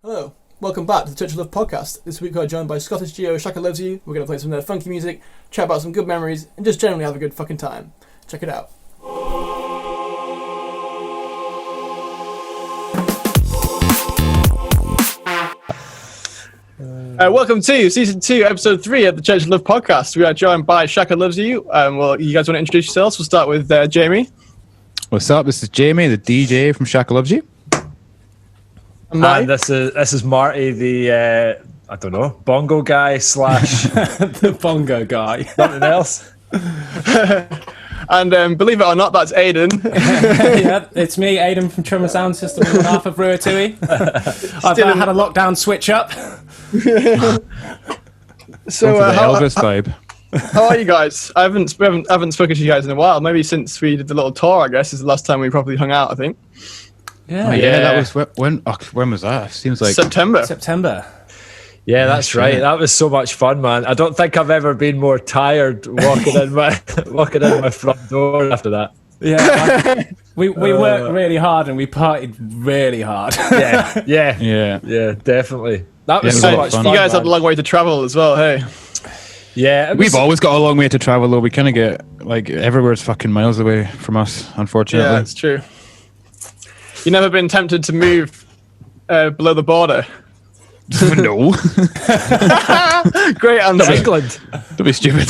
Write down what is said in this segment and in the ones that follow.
Hello, welcome back to the Church of Love podcast. This week we're joined by Scottish duo Shaka Loves You. We're going to play some of their funky music, chat about some good memories, and just generally have a good fucking time. Check it out. Welcome to Season 2, Episode 3 of the Church of Love podcast. We are joined by Shaka Loves You. Well, you guys want to introduce yourselves? We'll start with Jamie. What's up? This is Jamie, the DJ from Shaka Loves You. And this is Marty, the I don't know, bongo guy / the bongo guy. Something else. And believe it or not, that's Aiden. Yeah, it's me, Aiden from TREMOR SOUNDSYSTEM on behalf of S02E03. I've had a lockdown switch up. So Elvis vibe. How are you guys? I haven't spoken to you guys in a while. Maybe since we did the little tour, I guess, is the last time we probably hung out, I think. Yeah, that was when was that? Seems like September. Yeah, that's right. That was so much fun, man. I don't think I've ever been more tired walking in my front door after that. Yeah, we worked really hard and we partied really hard. Yeah, definitely. That was so much fun. You guys had a long way to travel as well, hey? Yeah, we've always got a long way to travel, though. We kind of get everywhere's fucking miles away from us, unfortunately. Yeah, it's true. You never been tempted to move below the border? No. Great answer. England. Don't be stupid.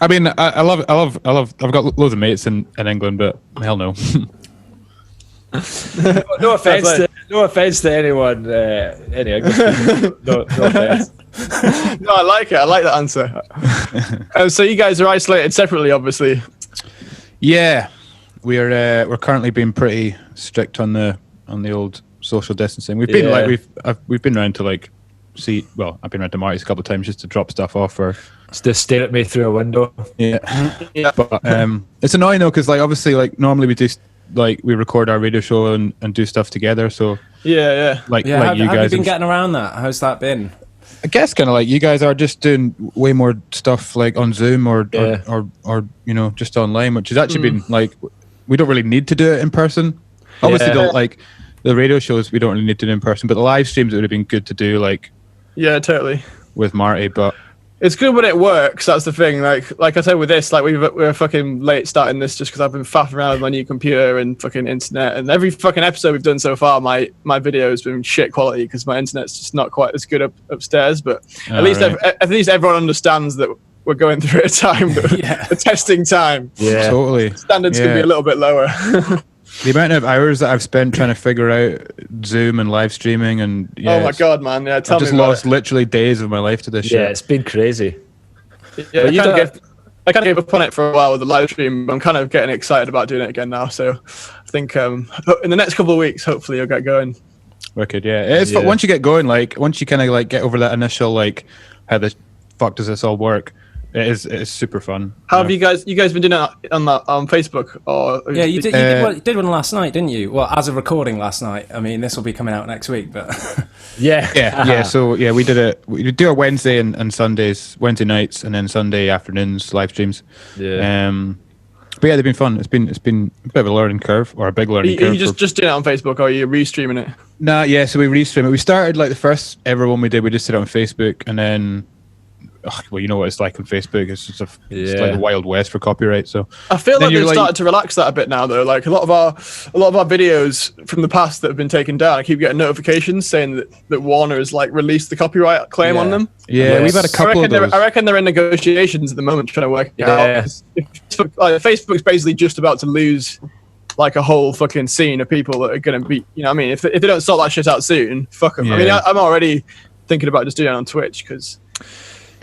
I mean, I love. I've got loads of mates in England, but hell no. No offense to anyone. Any English people. No offense. No, I like it. I like that answer. So you guys are isolated separately, obviously. Yeah, we're currently being pretty strict on the old social distancing. We've been we've been around to see. Well, I've been around to Marty's a couple of times just to drop stuff off or just stare at me through a window. Yeah. But it's annoying though because obviously normally we do we record our radio show and do stuff together. So yeah. Have you guys you been getting around that? How's that been? I guess kind of you guys are just doing way more stuff on Zoom or just online, which has actually been we don't really need to do it in person. Obviously, don't the radio shows we don't really need to do in person, but the live streams it would have been good to do yeah, totally with Marty. But it's good when it works. That's the thing. Like I said with this, we're fucking late starting this just because I've been faffing around with my new computer and fucking internet. And every fucking episode we've done so far, my video has been shit quality because my internet's just not quite as good upstairs. But at least everyone understands that we're going through a time, a testing time. Yeah, totally. Standards can be a little bit lower. The amount of hours that I've spent trying to figure out Zoom and live streaming and oh my god, man! Yeah, I've just lost literally days of my life to this shit. Yeah, it's been crazy. Yeah, I kind of gave up on it for a while with the live stream. I'm kind of getting excited about doing it again now. So I think in the next couple of weeks, hopefully, you'll get going. Wicked, yeah. It's once you get going, once you kind of get over that initial how the fuck does this all work? It is super fun. How have you guys been doing it on Facebook? Or yeah, you did one last night, didn't you? Well, as of recording last night. I mean, this will be coming out next week, but yeah. So we did it. We do our Wednesday and Sundays, Wednesday nights, and then Sunday afternoons live streams. Yeah. But yeah, they've been fun. It's been a bit of a learning curve or a big learning curve. Are you just doing it on Facebook, or are you restreaming it? Nah, yeah. So we restream it. We started the first ever one we did. We just did it on Facebook, and then. Well, you know what it's like on Facebook. It's just it's like the Wild West for copyright. So I feel like they've started to relax that a bit now, though. A lot of our videos from the past that have been taken down, I keep getting notifications saying that Warner has released the copyright claim on them. Yeah, we've had a couple of those. I reckon they're in negotiations at the moment trying to work it out. Facebook's basically just about to lose a whole fucking scene of people that are going to be. You know what I mean? If they don't sort that shit out soon, fuck them. Yeah. I mean, I'm already thinking about just doing it on Twitch because.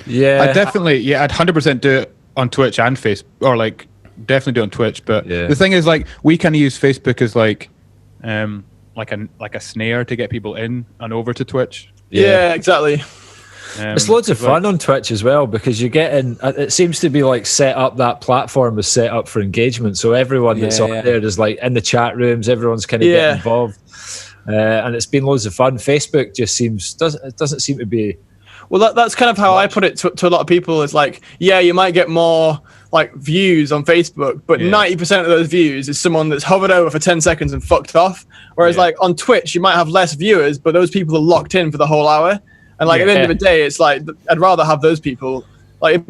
Yeah, I'd 100% do it on Twitch and Facebook, or definitely do it on Twitch. But the thing is, we kind of use Facebook as a snare to get people in and over to Twitch. Yeah, exactly. It's loads of fun on Twitch as well because you're getting. It seems to be set up. That platform is set up for engagement, so everyone that's on there is in the chat rooms. Everyone's kind of getting involved, and it's been loads of fun. Facebook just doesn't seem to be. Well, that's kind of how I put it to a lot of people. Is you might get more like views on Facebook, but 90% of those views is someone that's hovered over for 10 seconds and fucked off. Whereas like on Twitch, you might have less viewers, but those people are locked in for the whole hour. And like at the end of the day, it's like I'd rather have those people. Like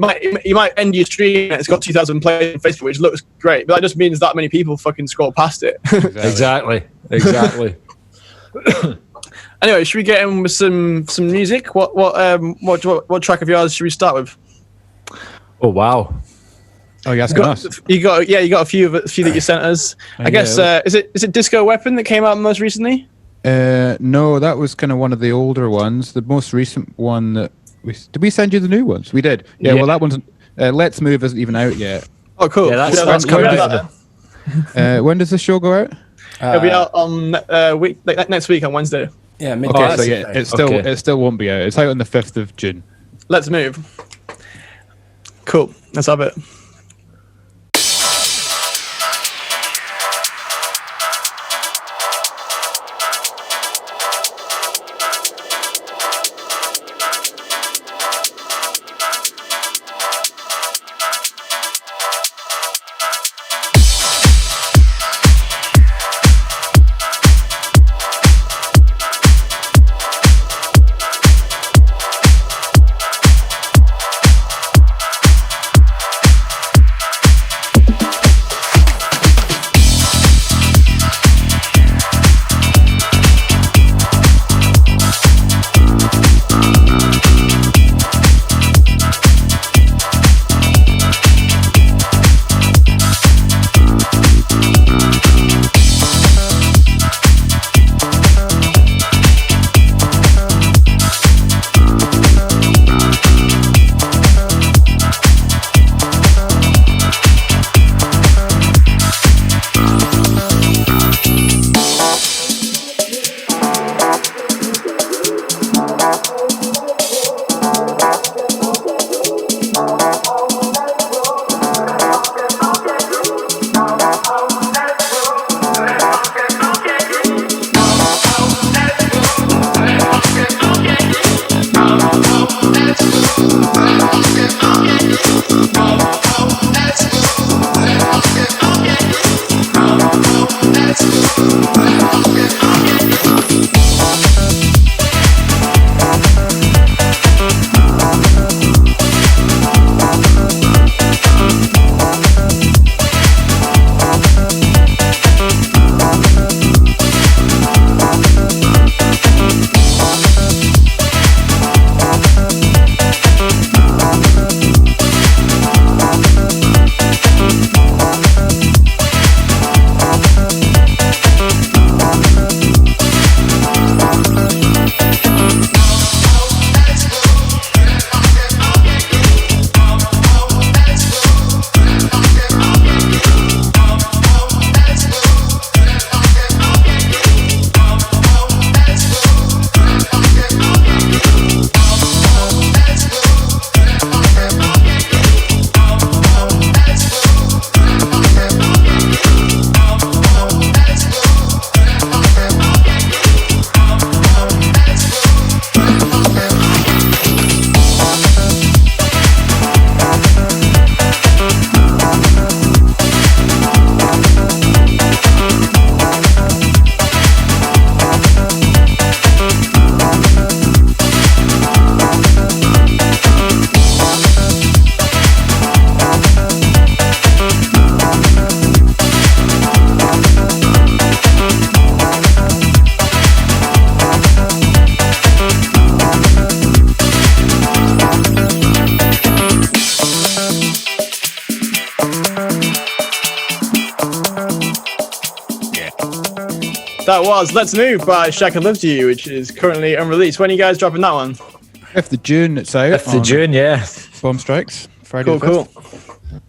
you might end your stream and it's got 2,000 plays on Facebook, which looks great, but that just means that many people fucking scroll past it. Exactly. Anyway, should we get in with some music? What track of yours should we start with? Oh wow! Oh, you're asking us. You got a few that you sent us. I guess is it Disco Weapon that came out most recently? No, that was kind of one of the older ones. The most recent one that did we send you the new ones? We did. Yeah. Well, that one's Let's Move isn't even out yet. Oh, cool. Yeah, that's coming out. When does the show go out? It'll be out on next week on Wednesday. Yeah, mid it still won't be out. It's out on the 5th of June. Let's Move. Cool. Let's have it. That was Let's Move by Shaka Loves You, which is currently unreleased. When are you guys dropping that one? 5th of June, it's out. 5th of June, yeah. Bomb Strikes, Friday the 5th. Cool.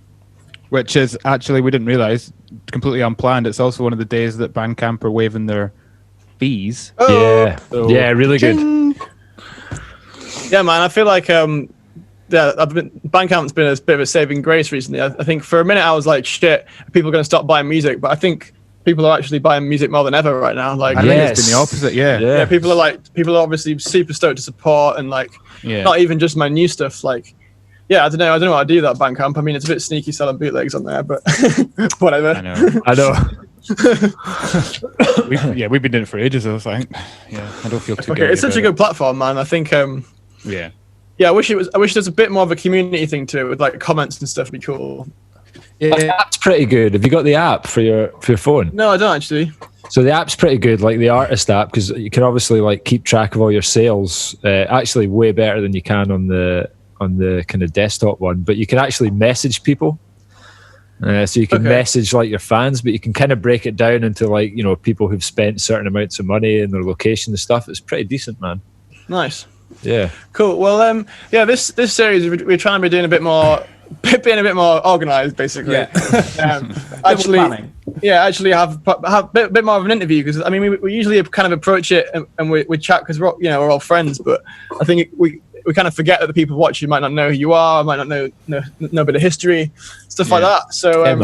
Which is actually, we didn't realise, completely unplanned. It's also one of the days that Bandcamp are waiving their fees. Oh. Yeah, so, yeah, really good. Yeah, man, I feel like Bandcamp's been a bit of a saving grace recently. I think for a minute I was like, shit, people are going to stop buying music, but I think people are actually buying music more than ever right now. Like, I think it's been the opposite. Yeah, people are obviously super stoked to support and like, not even just my new stuff. Like, yeah, I don't know what I do with that Bandcamp. I mean, it's a bit sneaky selling bootlegs on there, but whatever. I know. We've been doing it for ages, though. I think. Yeah, I don't feel too. Okay, it's such a good platform, man. I think. Yeah, I wish there's a bit more of a community thing to it with like comments and stuff. Would be cool. Yeah, the app's pretty good. Have you got the app for your phone? No, I don't actually. So the app's pretty good, like the artist app, because you can obviously like keep track of all your sales. Actually, way better than you can on the kind of desktop one. But you can actually message people. So you can message like your fans, but you can kind of break it down into like, you know, people who've spent certain amounts of money and their location and stuff. It's pretty decent, man. Nice. Yeah. Cool. Well, this series we're trying to be doing being a bit more organized, basically. Yeah. Actually have a bit more of an interview, because I mean we usually kind of approach it and we chat because we're all friends, but I think we kind of forget that the people watching might not know who you are, might not know a bit of history, stuff like that. So I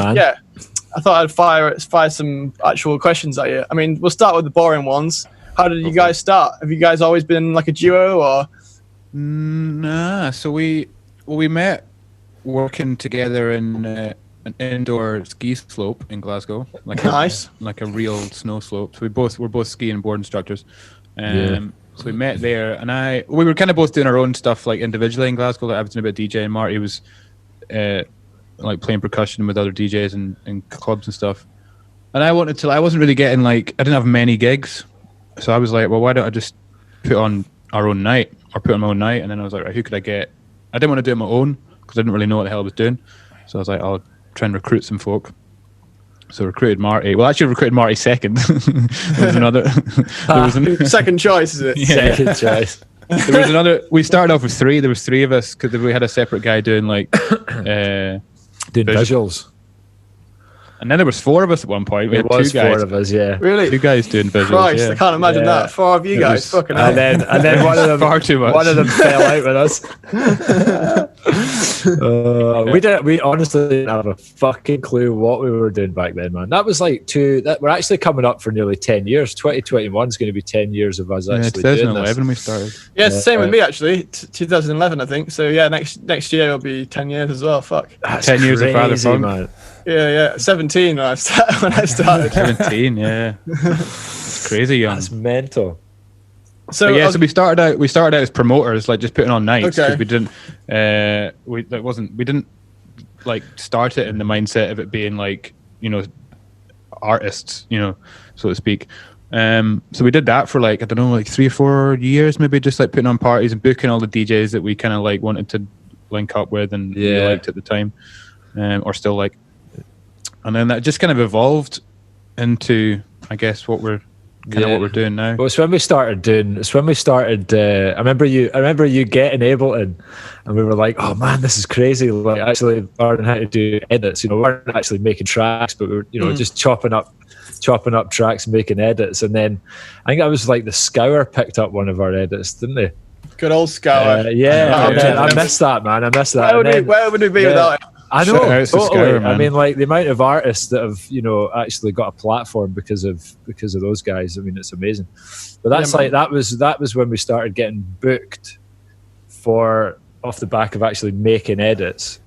thought I'd fire some actual questions at you. I mean, we'll start with the boring ones. How did you guys start? Have you guys always been like a duo, or? Nah. So we met working together in an indoor ski slope in Glasgow, like a real snow slope. So we're both ski and board instructors. So we met there, and we were kind of both doing our own stuff like individually in Glasgow. Like I was doing a bit of DJing. Marty was like playing percussion with other DJs in clubs and stuff. And I wasn't really getting I didn't have many gigs, so I was like, well, why don't I just put on my own night? And then I was like, right, who could I get? I didn't want to do it on my own because I didn't really know what the hell I was doing. So I was like, I'll try and recruit some folk. So recruited Marty. Well, actually recruited Marty second. There was another. Second choice, is it? Yeah. Second choice. There was another. We started off with three. There was three of us because we had a separate guy doing doing visuals. And then there was four of us at one point. We had two guys. Four of us, yeah. Really? Two guys doing visuals. Christ, I can't imagine that. Four of you guys, fucking hell. And then one of them, far too much. One of them fell out with us. We honestly didn't have a fucking clue what we were doing back then, man. That was we're actually coming up for nearly 10 years. 2021 is going to be 10 years of us actually doing this. 2011 we started. Yeah, it's the same with me actually. 2011, I think. So yeah, next year will be 10 years as well. Fuck. That's 10 years of Father crazy, Funk. man. Yeah, 17 when I started. 17, yeah. It's crazy young. That's mental. So we started out as promoters, like just putting on nights, because we didn't like start it in the mindset of it being like, you know, artists, you know, so to speak. So we did that for like, I don't know, like 3 or 4 years, maybe, just like putting on parties and booking all the DJs that we kind of like wanted to link up with and we liked at the time, or still like. And then that just kind of evolved into, I guess, what we're doing now. Well, it's when we started. I remember you getting Ableton, and we were like, "Oh man, this is crazy!" Like actually learning how to do edits. You know, we weren't actually making tracks, but we were, you know, just chopping up tracks and making edits. And then I think that was like the Scour picked up one of our edits, didn't they? Good old Scour. I missed that, man. I missed that. Where would we be without it? I know, totally. Scour, I mean, like the amount of artists that have, you know, actually got a platform because of those guys. I mean, it's amazing. But that's that was when we started getting booked off the back of actually making edits,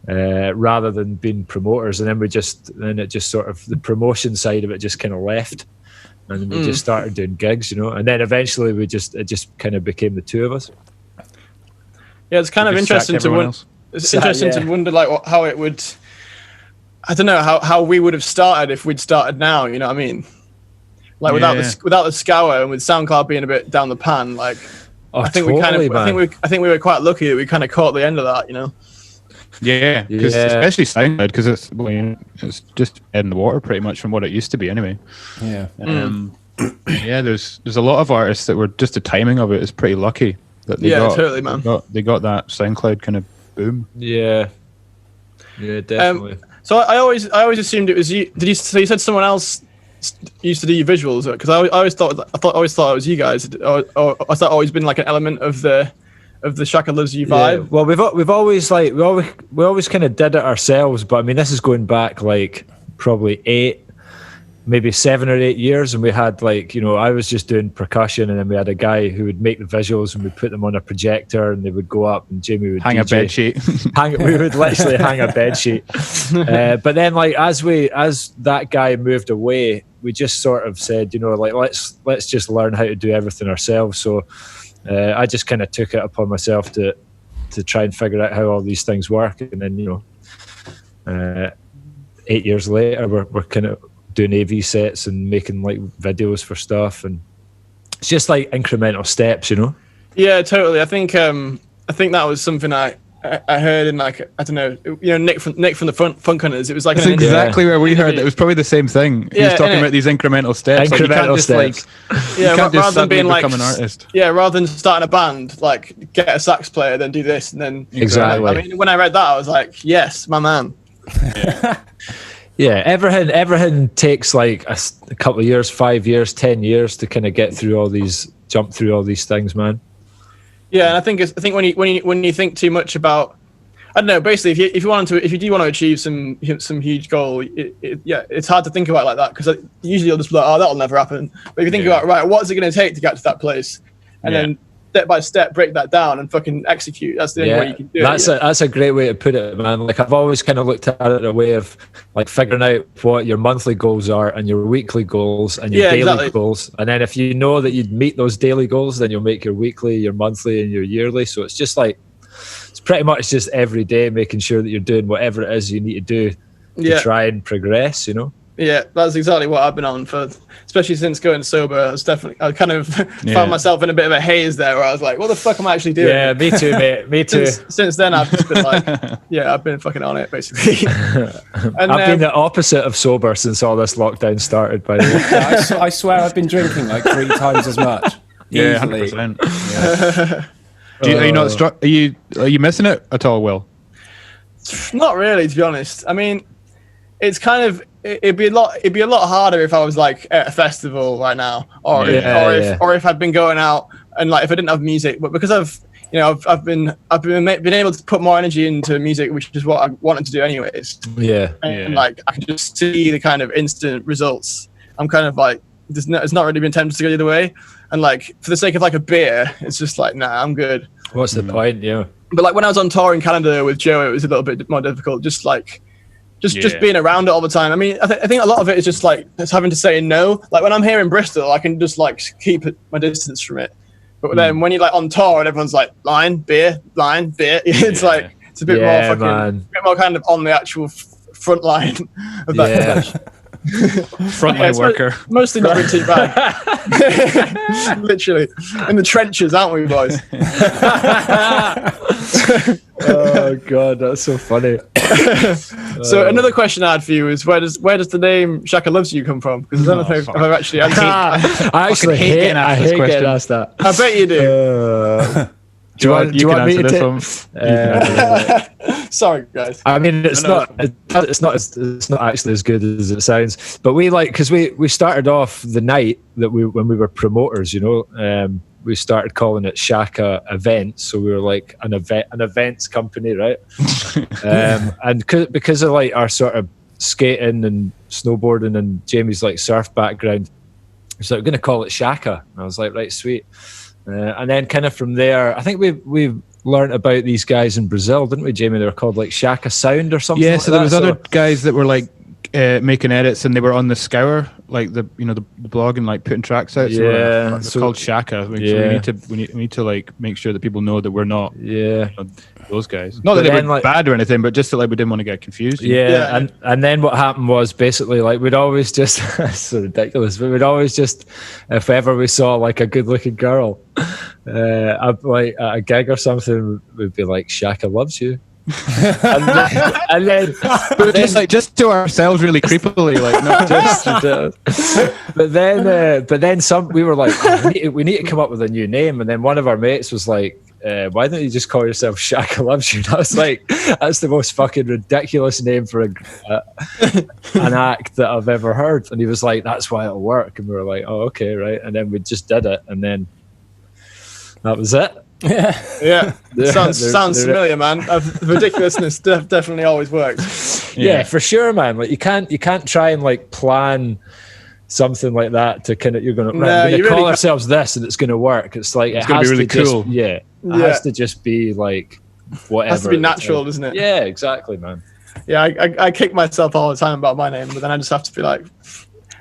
rather than being promoters. And then it just sort of, the promotion side of it just kind of left, and we just started doing gigs, you know. And then eventually it just kind of became the two of us. Yeah, it's kind of interesting to wonder. It's interesting to wonder like how it would. I don't know how we would have started if we'd started now. You know what I mean? Like without the Scour and with SoundCloud being a bit down the pan. Like I think we were quite lucky that we kind of caught the end of that. You know? Yeah, because especially SoundCloud, because it's just head in the water pretty much from what it used to be anyway. Yeah. Yeah, there's a lot of artists that were just the timing of it is pretty lucky that they totally, man. They got that SoundCloud kind of boom. Yeah, definitely. So I always assumed it was you. So you said someone else used to do your visuals? Because I always thought it was you guys. Or has that always been like an element of the Shaka Loves You vibe? Yeah. Well, we've always like we always kind of did it ourselves. But I mean, this is going back like probably 8 maybe 7 or 8 years, and we had like, you know, I was just doing percussion, and then we had a guy who would make the visuals, and we'd put them on a projector, and they would go up, and Jamie would hang DJ. a bed sheet. We would literally hang a bed sheet. But then, like, as that guy moved away, we just sort of said, you know, like, let's just learn how to do everything ourselves. So I just kind of took it upon myself to try and figure out how all these things work, and then, you know, 8 years later, we're kind of doing AV sets and making like videos for stuff, and it's just like incremental steps, you know. Yeah, totally. I think that was something I heard in, like, I don't know, you know, Nick from the Funk Hunters. It was like that's exactly where we heard it. It was probably the same thing. He was talking about these incremental steps. Incremental steps. Rather than being like, become an artist. Yeah, rather than starting a band, like get a sax player, then do this, and then exactly. I mean, when I read that, I was like, yes, my man. Yeah. Yeah, everything takes like a couple of years, 5 years, 10 years to kind of jump through all these things, man. Yeah, and I think when you think too much about, I don't know, basically if you do want to achieve some huge goal, it's hard to think about it like that, because usually you'll just be like, oh, that'll never happen. But if you think about, right, what's it going to take to get to that place, and then step by step break that down and fucking execute. That's the only way you can do it. That's a great way to put it, man. Like, I've always kind of looked at it a way of like figuring out what your monthly goals are and your weekly goals and your daily goals, and then if you know that you'd meet those daily goals, then you'll make your weekly, your monthly, and your yearly. So it's just like, it's pretty much just every day making sure that you're doing whatever it is you need to do to try and progress, you know. Yeah, that's exactly what I've been on for, especially since going sober. I kind of found myself in a bit of a haze there, where I was like, what the fuck am I actually doing? Yeah, me too, mate. Me too. Since then, I've just been like, I've been fucking on it, basically. And I've been the opposite of sober since all this lockdown started, by the way. I swear I've been drinking like 3 times as much. Yeah, 100%. Yeah. Are you not are you missing it at all, Will? Not really, to be honest. I mean, it's kind of, it'd be a lot harder if I was like at a festival right now, or if I'd been going out, and like if I didn't have music. But because I've been able to put more energy into music, which is what I wanted to do anyways. And like I can just see the kind of instant results. I'm kind of like, it's not really been tempted to go the other way, and like for the sake of like a beer, it's just like, nah, I'm good. What's the point? Yeah. But like when I was on tour in Canada with Joe, it was a little bit more difficult. Just being around it all the time. I mean, I think a lot of it is just like it's having to say no. Like when I'm here in Bristol, I can just like keep my distance from it. But then when you're like on tour and everyone's like line beer, it's like it's a bit more bit more kind of on the actual front line of that. Frontline worker. Mostly not been too bad. Literally in the trenches, aren't we, boys? Oh god, that's so funny. So another question I had for you is, where does the name Shaka Loves You come from? Because I don't know if I've actually answered. I actually hate getting asked that. I bet you do. Do you want me to this one? Sorry, guys. I mean, it's not actually as good as it sounds. But because we started off the night that when we were promoters, you know, we started calling it Shaka Events. So we were like an events company, right? And because of like our sort of skating and snowboarding and Jamie's like surf background, so we're going to call it Shaka. And I was like, right, sweet. And then kind of from there, I think we've learned about these guys in Brazil, didn't we, Jamie? They were called like Shaka Sound or something. Yeah, so there was other guys that were like making edits, and they were on the Scour, like the blog, and like putting tracks out. So it's called Shaka. So we need to like make sure that people know that we're not those guys. Not that they were bad or anything, but just that like we didn't want to get confused. And then what happened was basically like we'd always just it's so ridiculous, but we'd always just, if ever we saw like a good looking girl like at a gig or something, we'd be like, Shaka loves you. and then just to ourselves really creepily, like not just but then some, we were like, we need to come up with a new name. And then one of our mates was like, why don't you just call yourself Shaka Loves You? And I was like, that's the most fucking ridiculous name for an act that I've ever heard. And he was like, that's why it'll work. And we were like, oh, okay, right. And then we just did it, and then that was it. Yeah. Sounds familiar, man. Ridiculousness definitely always works. Yeah, for sure, man. Like you can't try and like plan something like that to kind of you're going to you call really ourselves this and it's going to work. It's like It's going to be really cool. It has to just be like whatever. It has to be natural, doesn't it? Yeah, exactly, man. Yeah, I kick myself all the time about my name, but then I just have to be like,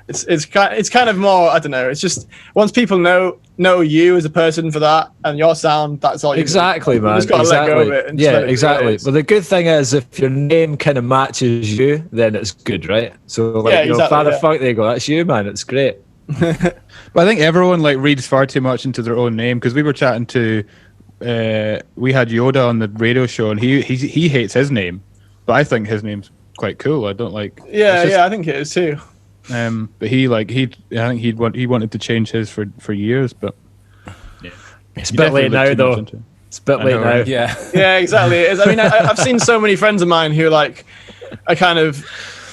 it's kind of more, I don't know. It's just once people know you as a person for that and your sound, that's all you exactly, need. Man. You just got to let go of it. And yeah, exactly. Well, the good thing is if your name kind of matches you, then it's good, right? So like, Father Funk, there you go. That's you, man. It's great. But I think everyone like reads far too much into their own name, because we were chatting to, we had Yoda on the radio show, and he hates his name, but I think his name's quite cool. I don't like. Yeah, I think it is too. But I think he wanted to change his for years, but it's a bit late now, though. It's a bit late now. Yeah, exactly. It is. I mean, I've seen so many friends of mine who like are kind of,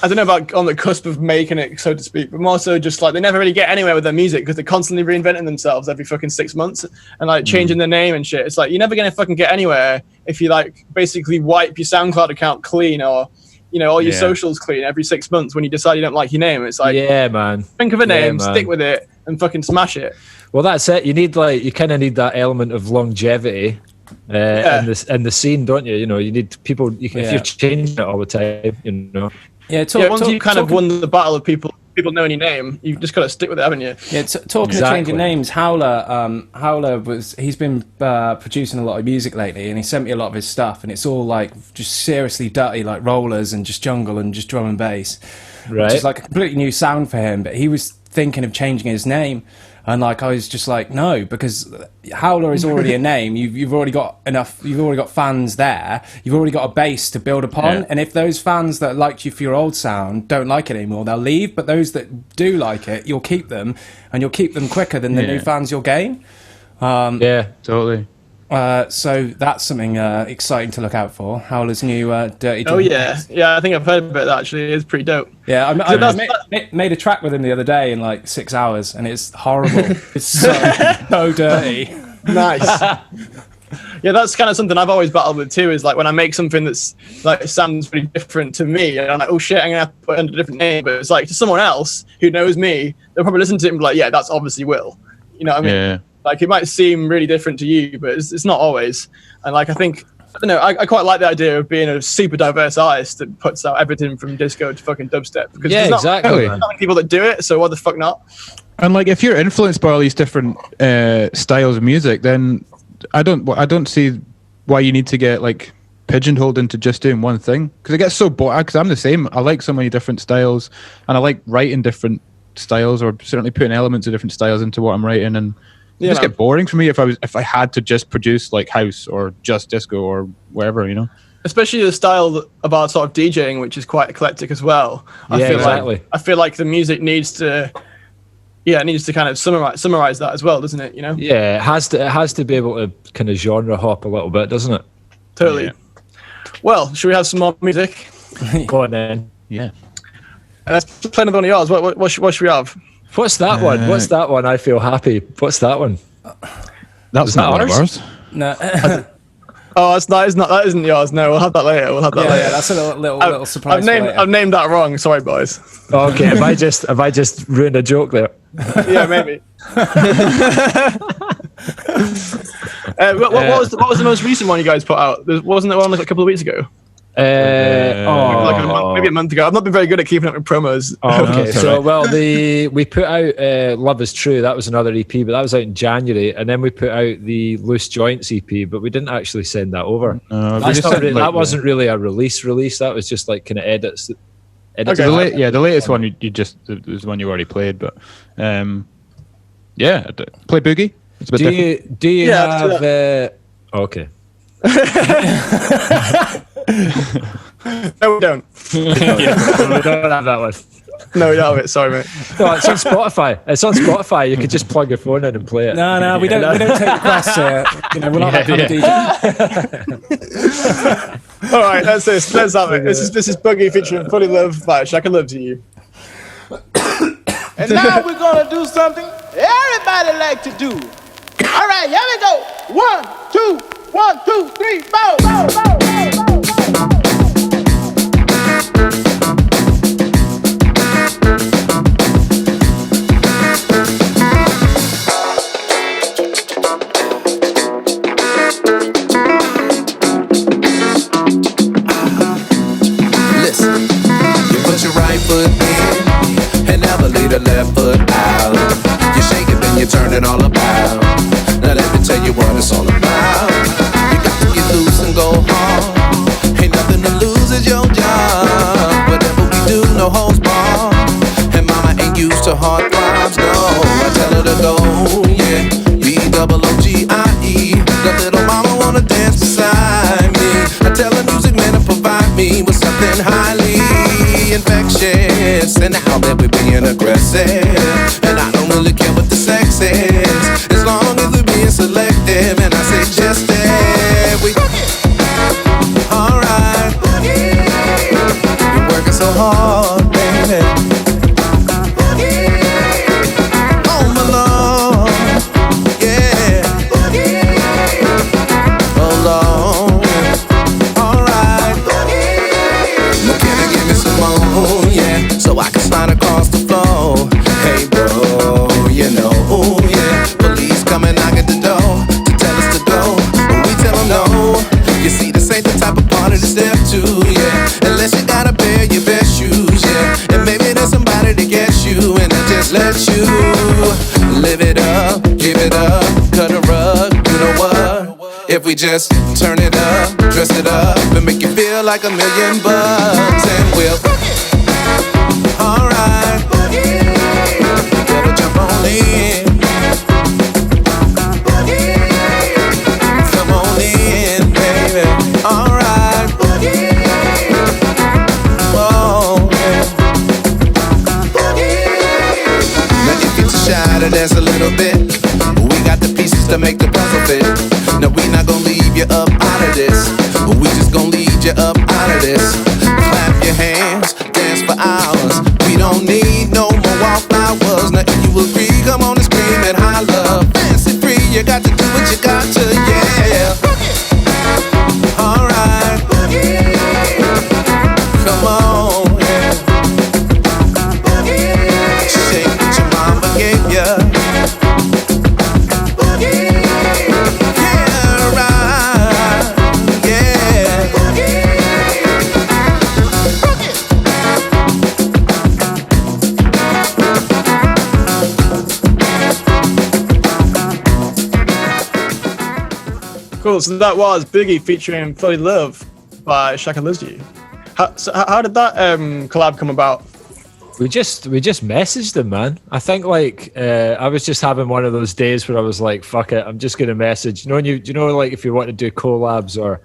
I don't know about on the cusp of making it, so to speak, but more so just like they never really get anywhere with their music because they're constantly reinventing themselves every fucking 6 months and like changing their name and shit. It's like you're never gonna fucking get anywhere if you like basically wipe your SoundCloud account clean or all your socials clean every 6 months when you decide you don't like your name. It's like, yeah, man. Think of a name, stick with it, and fucking smash it. Well, that's it. You need you kind of need that element of longevity in the scene, don't you? You need people. If you're changing it all the time, once you kind of won the battle of people knowing your name, you've just got to stick with it, haven't you? Yeah, talking of changing names, Howler he's been producing a lot of music lately, and he sent me a lot of his stuff, and it's all like just seriously dirty, like rollers and just jungle and just drum and bass, which is like a completely new sound for him. But he was thinking of changing his name, and like I was just like, no, because Howler is already a name. You've already got enough. You've already got fans there. You've already got a base to build upon. Yeah. And if those fans that liked you for your old sound don't like it anymore, they'll leave. But those that do like it, you'll keep them, and you'll keep them quicker than the new fans you'll gain. Yeah, totally. So that's something exciting to look out for. Howler's new Dirty Drum. Oh yeah, I think I've heard about that actually. It's pretty dope. Yeah, I made a track with him the other day in like 6 hours, and it's horrible. It's so dirty. Nice. Yeah, that's kind of something I've always battled with too. Is like when I make something that's like sounds pretty different to me, and I'm like, oh shit, I'm gonna have to put it under a different name. But it's like to someone else who knows me, they'll probably listen to it and be like, yeah, that's obviously Will. You know what I mean? Yeah. Like it might seem really different to you, but it's not always. And like I don't know, I quite like the idea of being a super diverse artist that puts out everything from disco to fucking dubstep. Because there's not many people that do it, so why the fuck not? And like if you're influenced by all these different styles of music, then I don't see why you need to get like pigeonholed into just doing one thing, because it gets so boring. Because I'm the same. I like so many different styles, and I like writing different styles, or certainly putting elements of different styles into what I'm writing, and it just get boring for me if I had to just produce like house or just disco or whatever, Especially the style of our sort of DJing, which is quite eclectic as well. I feel like the music needs to kind of summarize that as well, doesn't it? Yeah, it has to be able to kind of genre hop a little bit, doesn't it? Totally. Yeah. Well, should we have some more music? Go on then. Yeah. Let's play another one of yours. What should we have? What's that one? What's that one? I feel happy. What's that one? That's not ours. No. Oh, that isn't yours. No, we'll have that later. Yeah, that's a little surprise. I've named that wrong. Sorry, boys. Okay, have I just ruined a joke there? Yeah, maybe. What was the most recent one you guys put out? Wasn't there one like a couple of weeks ago? Maybe a month ago. I've not been very good at keeping up with promos. Okay, so we put out Love Is True. That was another EP, but that was out in January, and then we put out the Loose Joints EP, but we didn't actually send that over. That wasn't really a release. That was just like kind of edits. Okay. The latest one you just was the one you already played, but play Boogie. It's a bit different. Do you have? Okay. No, we don't. We don't have that one. No, we don't have it. Sorry, mate. No, it's on Spotify. You could just plug your phone in and play it. No, we don't take requests. We're not that kind of DJ. All right, that's this. Let's have it. This is Boogie featuring Fullee Love by Shaka Love to You. And now we're gonna do something everybody like to do. All right, here we go. 1, 2, 1, 2, 3, 4. S-O-U-N-D-E-E-R-R-E. The little mama wanna dance beside me. I tell the music man to provide me with something highly infectious. And now that we're being aggressive, and I don't really care what the sex is, as long as we're being selective. And I suggest that we alright. You're working so hard, baby. Oh my Lord, yeah. Hold on, alright. Now can you give me some more, yeah, so I can slide across the floor? Hey bro, you know, yeah, police come and knock at the door to tell us to go, but we tell them no. You see, this ain't the type of party to step to, yeah, unless you got a pair of your best shoes, yeah, and maybe there's somebody to get you, and I just let you live it up, give it up, cut a rug, you know what? If we just turn it up, dress it up, and make you feel like $1 million, and we'll alright. You better jump on in. Come on in, baby. Alright. Whoa, yeah. Now if you're too shy to dance a little bit, we got the pieces to make the puzzle fit. No, we not gonna leave you up out of this, we just gonna lead you up out of this. Clap your hands, dance for hours. We don't need no more wallflowers. Now if you agree, come on and scream and holler. Fancy free, you got to do what you got to, yeah. Alright. Come on, yeah. Shake what your mama gave ya. Cool. So that was Boogie featuring Fullee Love by Shaka. How did that collab come about? We just messaged them, man. I think like I was just having one of those days where I was like, "Fuck it, I'm just gonna message." You know, like if you want to do collabs or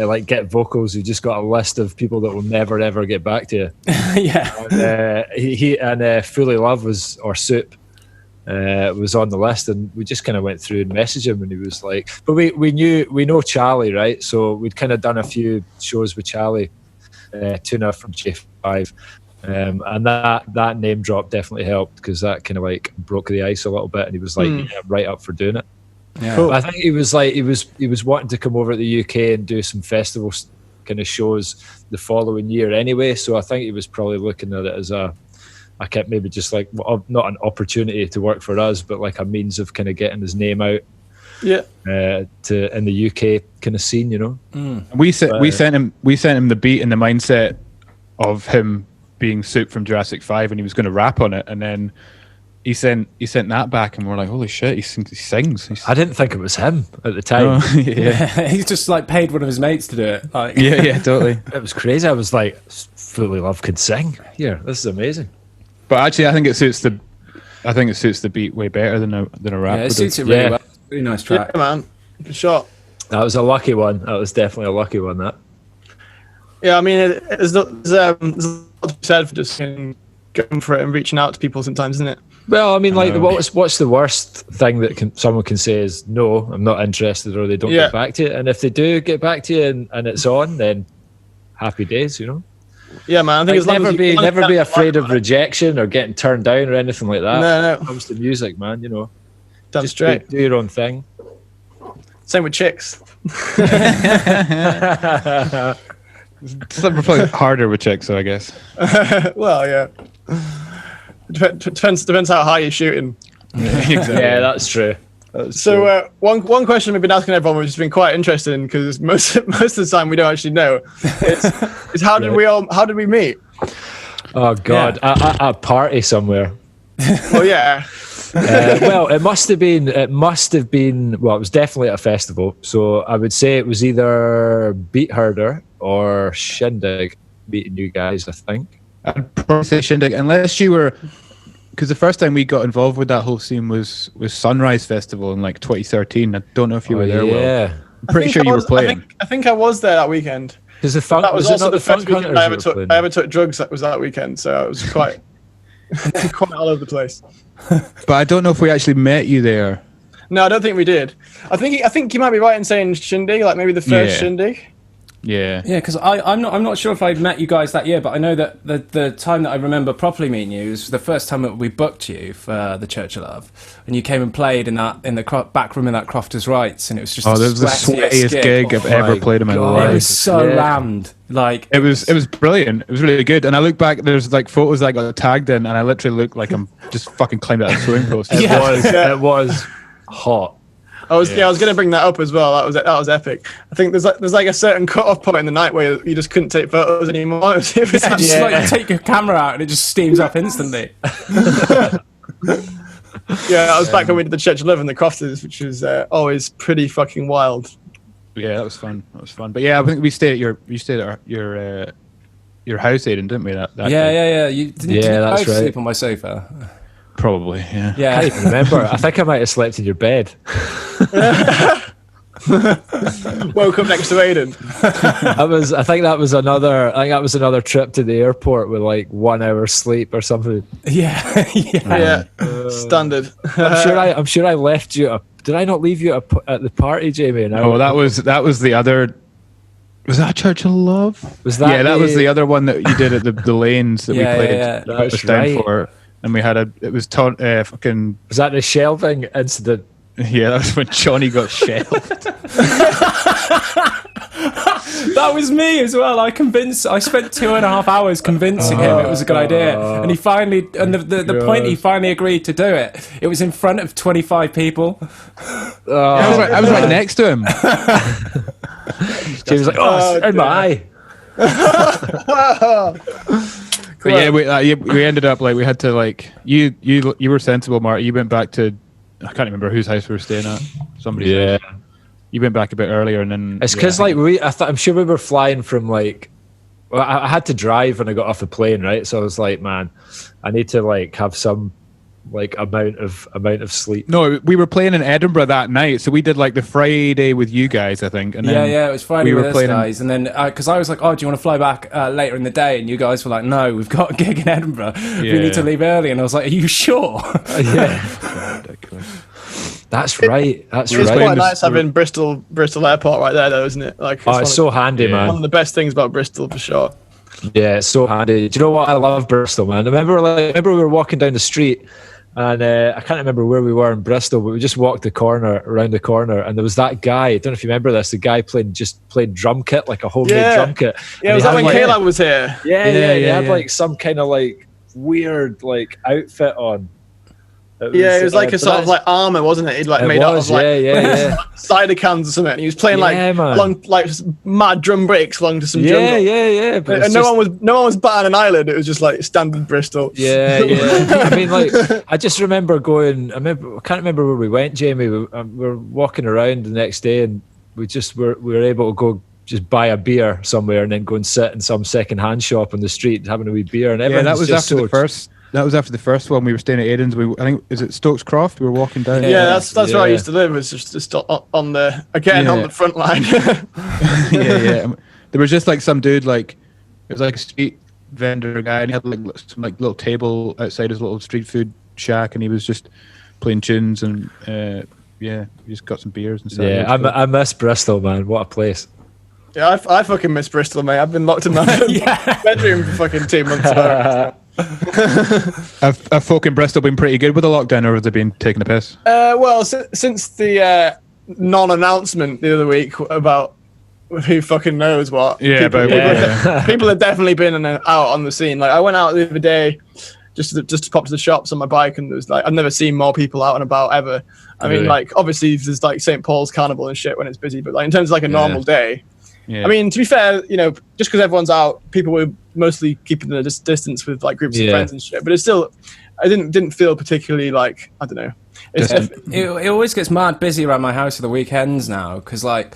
like get vocals, you just got a list of people that will never ever get back to you. Yeah. And, he and Fullee Love was on the list, and we just kind of went through and messaged him, and he was like, but we know Charlie, right? So we'd kind of done a few shows with Charlie, Tuna from J5. And that name drop definitely helped, because that kind of like broke the ice a little bit, and he was like, yeah, right up for doing it. Yeah. Cool. I think he was like he was wanting to come over to the UK and do some festival kind of shows the following year anyway. So I think he was probably looking at it as maybe just like not an opportunity to work for us, but like a means of kind of getting his name out. Yeah. To in the UK kind of scene, you know. We sent him the beat and the mindset of him being Soup from Jurassic 5, and he was going to rap on it, and then he sent that back, and we're like, holy shit, he sings. I didn't think it was him at the time. Oh, yeah. He's just like paid one of his mates to do it. Like. Yeah, totally. It was crazy. I was like, Fullee Love could sing. Here, this is amazing. But actually, I think it suits the beat way better than a rap. Yeah, it suits it really well. Really nice track. Yeah, man, for sure. That was a lucky one. That was definitely a lucky one. That. Yeah, I mean, there's a lot to be said for just going for it and reaching out to people sometimes, isn't it? Well, I mean, like, what's the worst thing that someone can say is, no, I'm not interested, or they don't get back to you. And if they do get back to you and it's on, then happy days, you know? Yeah, man. I think like, never be afraid of rejection or getting turned down or anything like that. No. When it comes to music, man, you know. Damn just straight. Do your own thing. Same with chicks. It's probably harder with chicks, so I guess. Well, yeah. Depends how high you're shooting. Exactly. Yeah, that's true. So one question we've been asking everyone, which has been quite interesting, because most of the time we don't actually know, is how did we meet? Oh God, at a party somewhere. Well, yeah. Well, it must have been. Well, it was definitely at a festival. So I would say it was either Beat Herder or Shindig meeting you guys, I think. I'd probably say Shindig, unless you were because the first time we got involved with that whole scene was Sunrise Festival in like 2013. I don't know if you were there. Yeah, Will. I'm pretty sure you were playing. I think I was there that weekend. Because the funk, that was also the first weekend I Hunters ever took drugs. That was that weekend, so I was quite all over the place. But I don't know if we actually met you there. No, I don't think we did. I think you might be right in saying shindig, like maybe the first shindig. Yeah, because I'm not ssure if I'd met you guys that year, but I know that the time that I remember properly meeting you was the first time that we booked you for the Church of Love, and you came and played in the back room in that Crofters Rights, and it was just that was the sweatiest gig I've ever played in my life. It was so rammed, like it was brilliant. It was really good, and I look back, there's like photos that I got tagged in, and I literally look like I'm just fucking climbed out of the swimming pool. It was hot. I was going to bring that up as well. That was epic. I think there's like a certain cut-off point in the night where you just couldn't take photos anymore. Just like you take your camera out and it just steams up instantly. Yeah, I was back when we did the Church of Love in the Crofters, which was always pretty fucking wild. Yeah, that was fun. But yeah, I think we stayed at your house, Aidan, didn't we? That day? Yeah. You didn't that's right. sleep on my sofa. Probably, yeah. I can't even remember. I think I might have slept in your bed. Woke up next to Aidan. I think that was another trip to the airport with like 1 hour sleep or something. Yeah. Standard. I'm sure I left you. Did I not leave you at the party, Jamie? Oh, that was the other. Was that Church of Love? Was that? Yeah, that was the other one that you did at the lanes that we played. Yeah, that's right. For, and we had fucking. Was that the shelving incident? Yeah, that was when Johnny got shelved. That was me as well. I spent 2.5 hours convincing him it was a good idea, and he finally, the point he finally agreed to do it. It was in front of 25 people. I was right next to him. She was like, in my eye. But yeah, we ended up like we had to like you were sensible, Mark. You went back to I can't remember whose house we were staying at. Somebody's house. You went back a bit earlier, and then it's because like I'm sure we were flying from like. Well, I had to drive when I got off the plane, right? So I was like, man, I need to like have some like amount of sleep. No, we were playing in Edinburgh that night, so we did like the Friday with you guys, I think. And then it was Friday with us guys, and then because I was like, oh, do you want to fly back later in the day? And you guys were like, no, we've got a gig in Edinburgh. We need to leave early. And I was like, are you sure? That's right. It's quite nice having Bristol Airport right there, though, isn't it? Like, it's so handy, man. One of the best things about Bristol, for sure. Yeah, it's so handy. Do you know what? I love Bristol, man. I remember we were walking down the street, and I can't remember where we were in Bristol, but we just walked around the corner, and there was that guy. I don't know if you remember this. The guy played drum kit, like a homemade drum kit. Yeah, was that when Kayla was here? Yeah. He had like some kind of like weird like outfit on. It was like a sort of like armor, wasn't it? He'd like made out of like cider cans or something. And he was playing like mad drum breaks along to some jungle. Yeah. But and no one was batting an eyelid. It was just like standard Bristol. Yeah. I mean, like I just remember going. I can't remember where we went, Jamie. We were walking around the next day, and we were able to go just buy a beer somewhere, and then go and sit in some second-hand shop on the street having a wee beer. And that was after the first. That was after the first one. We were staying at Aidan's. I think is it Stokes Croft? We were walking down. Yeah, that's where I used to live. It was just on the front line. yeah. There was just like some dude, like it was like a street vendor guy, and he had like some like little table outside his little street food shack, and he was just playing tunes and we just got some beers and stuff. Yeah, I miss Bristol, man. What a place. Yeah, I fucking miss Bristol, mate. I've been locked in my bedroom for fucking 2 months now. Have folk in Bristol been pretty good with the lockdown, or have they been taking a piss? Well, since the non-announcement the other week about who fucking knows what. People have definitely been out on the scene. Like I went out the other day just to pop to the shops on my bike, and there was like I've never seen more people out and about ever. I mean, like obviously there's like St. Paul's Carnival and shit when it's busy, but like in terms of like a normal day. Yeah. I mean, to be fair, just because everyone's out, people were mostly keeping the distance with like groups of friends and shit. But it's still, I didn't feel particularly like, I don't know. It always gets mad busy around my house at the weekends now, because like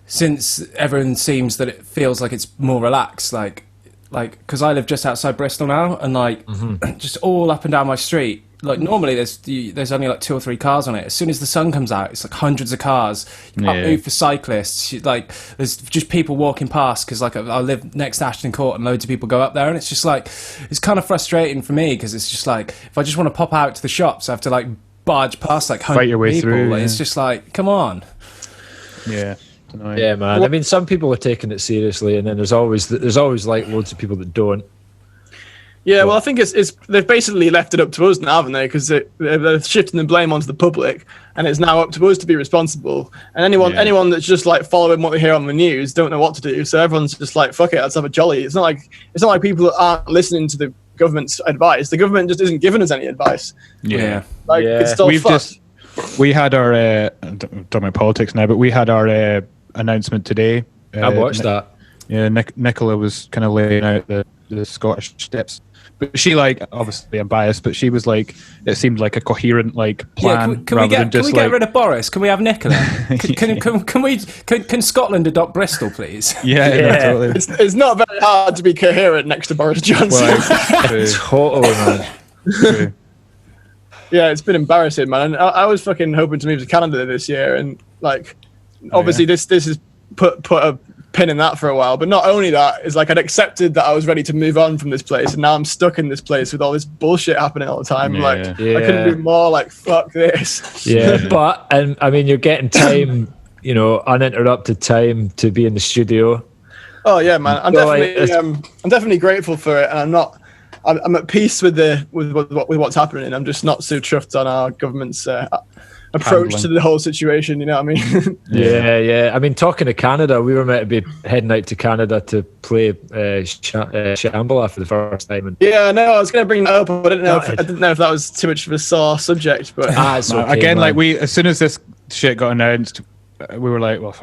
since everyone seems that it feels like it's more relaxed, like like, because I live just outside Bristol now, and like, just all up and down my street. Like normally there's only like 2 or 3 cars on it. As soon as the sun comes out, it's like hundreds of cars. You can't move for cyclists. Like there's just people walking past because like I live next to Ashton Court and loads of people go up there, and it's just like it's kind of frustrating for me because it's just like if I just want to pop out to the shops, I have to like barge past like hundreds of people. Through, like, it's just like come on. Yeah. Yeah, man. I mean, some people are taking it seriously, and then there's always like loads of people that don't. Yeah, well, I think it's they've basically left it up to us now, haven't they? Because they're shifting the blame onto the public, and it's now up to us to be responsible. And anyone that's just like following what they hear on the news don't know what to do. So everyone's just like, fuck it, let's have a jolly. It's not like people aren't listening to the government's advice. The government just isn't giving us any advice. Yeah, like it's still fucked. We had our I'm talking about politics now, but we had our announcement today. I watched that. Yeah, Nicola was kind of laying out the Scottish steps. But she, like, obviously I'm biased, but she was like, it seemed like a coherent, like, plan. Can we get rid of Boris? Can we have Nicola? Can Scotland adopt Bristol, please? Yeah. Totally. It's not very hard to be coherent next to Boris Johnson. Well, totally, man. True. Yeah, it's been embarrassing, man. And I was fucking hoping to move to Canada this year, and like, obviously this has put a pin in that for a while. But not only that, is like I'd accepted that I was ready to move on from this place, and now I'm stuck in this place with all this bullshit happening all the time. I couldn't do more. Like, fuck this. Yeah, but and I mean, you're getting time, uninterrupted time to be in the studio. Oh yeah, man. I'm definitely grateful for it, and I'm at peace with what's happening. I'm just not so chuffed on our government's approach to the whole situation. You know what I mean? Yeah. I mean, talking to Canada, we were meant to be heading out to Canada to play Shambhala for the first time. And yeah, no, I was going to bring that up. I didn't know if that was too much of a sore subject. But it's okay, again, man. like as soon as this shit got announced, we were like, well,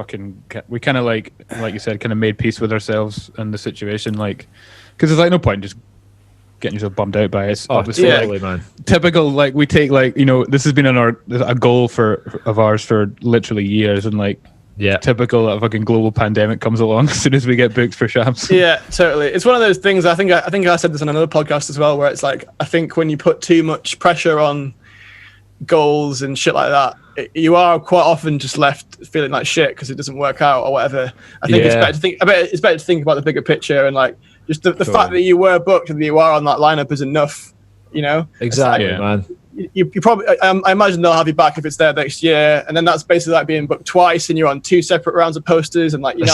we kind of like you said, kind of made peace with ourselves and the situation, like, because there's like no point in just getting yourself bummed out by it. Obviously, totally, man. Typical, like we take this has been a goal of ours for literally years, and like typical a fucking global pandemic comes along as soon as we get booked for Shams. Yeah, totally. It's one of those things. I think I said this on another podcast as well, where it's like I think when you put too much pressure on goals and shit like that, you are quite often just left feeling like shit because it doesn't work out or whatever. I think it's better to think about the bigger picture, and like just the fact that you were booked and that you are on that lineup is enough, Exactly, man. You probably, I imagine they'll have you back if it's there next year, and then that's basically like being booked twice, and you're on 2 separate rounds of posters, and like you're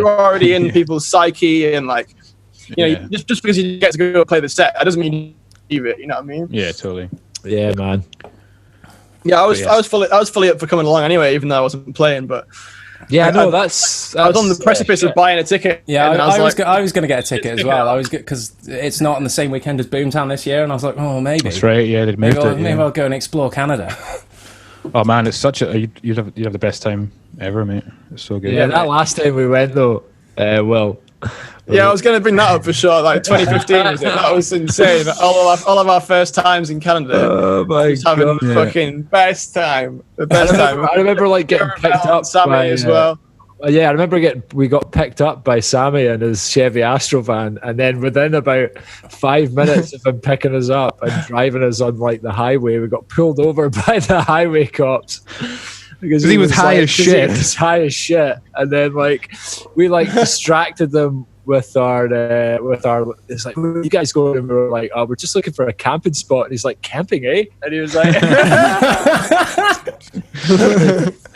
already in people's psyche, and like just because you get to go play the set, that doesn't mean you leave it. You know what I mean? Yeah, totally. Yeah, man. Yeah, I was fully up for coming along anyway, even though I wasn't playing, but. Yeah, I was on the precipice of buying a ticket. Yeah, I was going to get a ticket as well. I was because it's not on the same weekend as Boomtown this year, and I was like, oh, maybe. That's right. Yeah, they'd moved it. Maybe I'll go and explore Canada. Oh man, it's such you'd have the best time ever, mate. It's so good. Yeah, that last time we went though, yeah, I was going to bring that up for sure. Like 2015 was it? That was insane. All of our first times in Canada. Oh my God! Having the fucking best time. The best time. I remember like getting picked up Sammy by, as well. Yeah, I remember we got picked up by Sammy and his Chevy Astro van, and then within about 5 minutes of him picking us up and driving us on like the highway, we got pulled over by the highway cops. Because he was high as shit. He was high as shit, and then like we like distracted them with our. It's like, where are you guys going? And we were like, oh, we're just looking for a camping spot. And he's like, camping, eh? And he was like,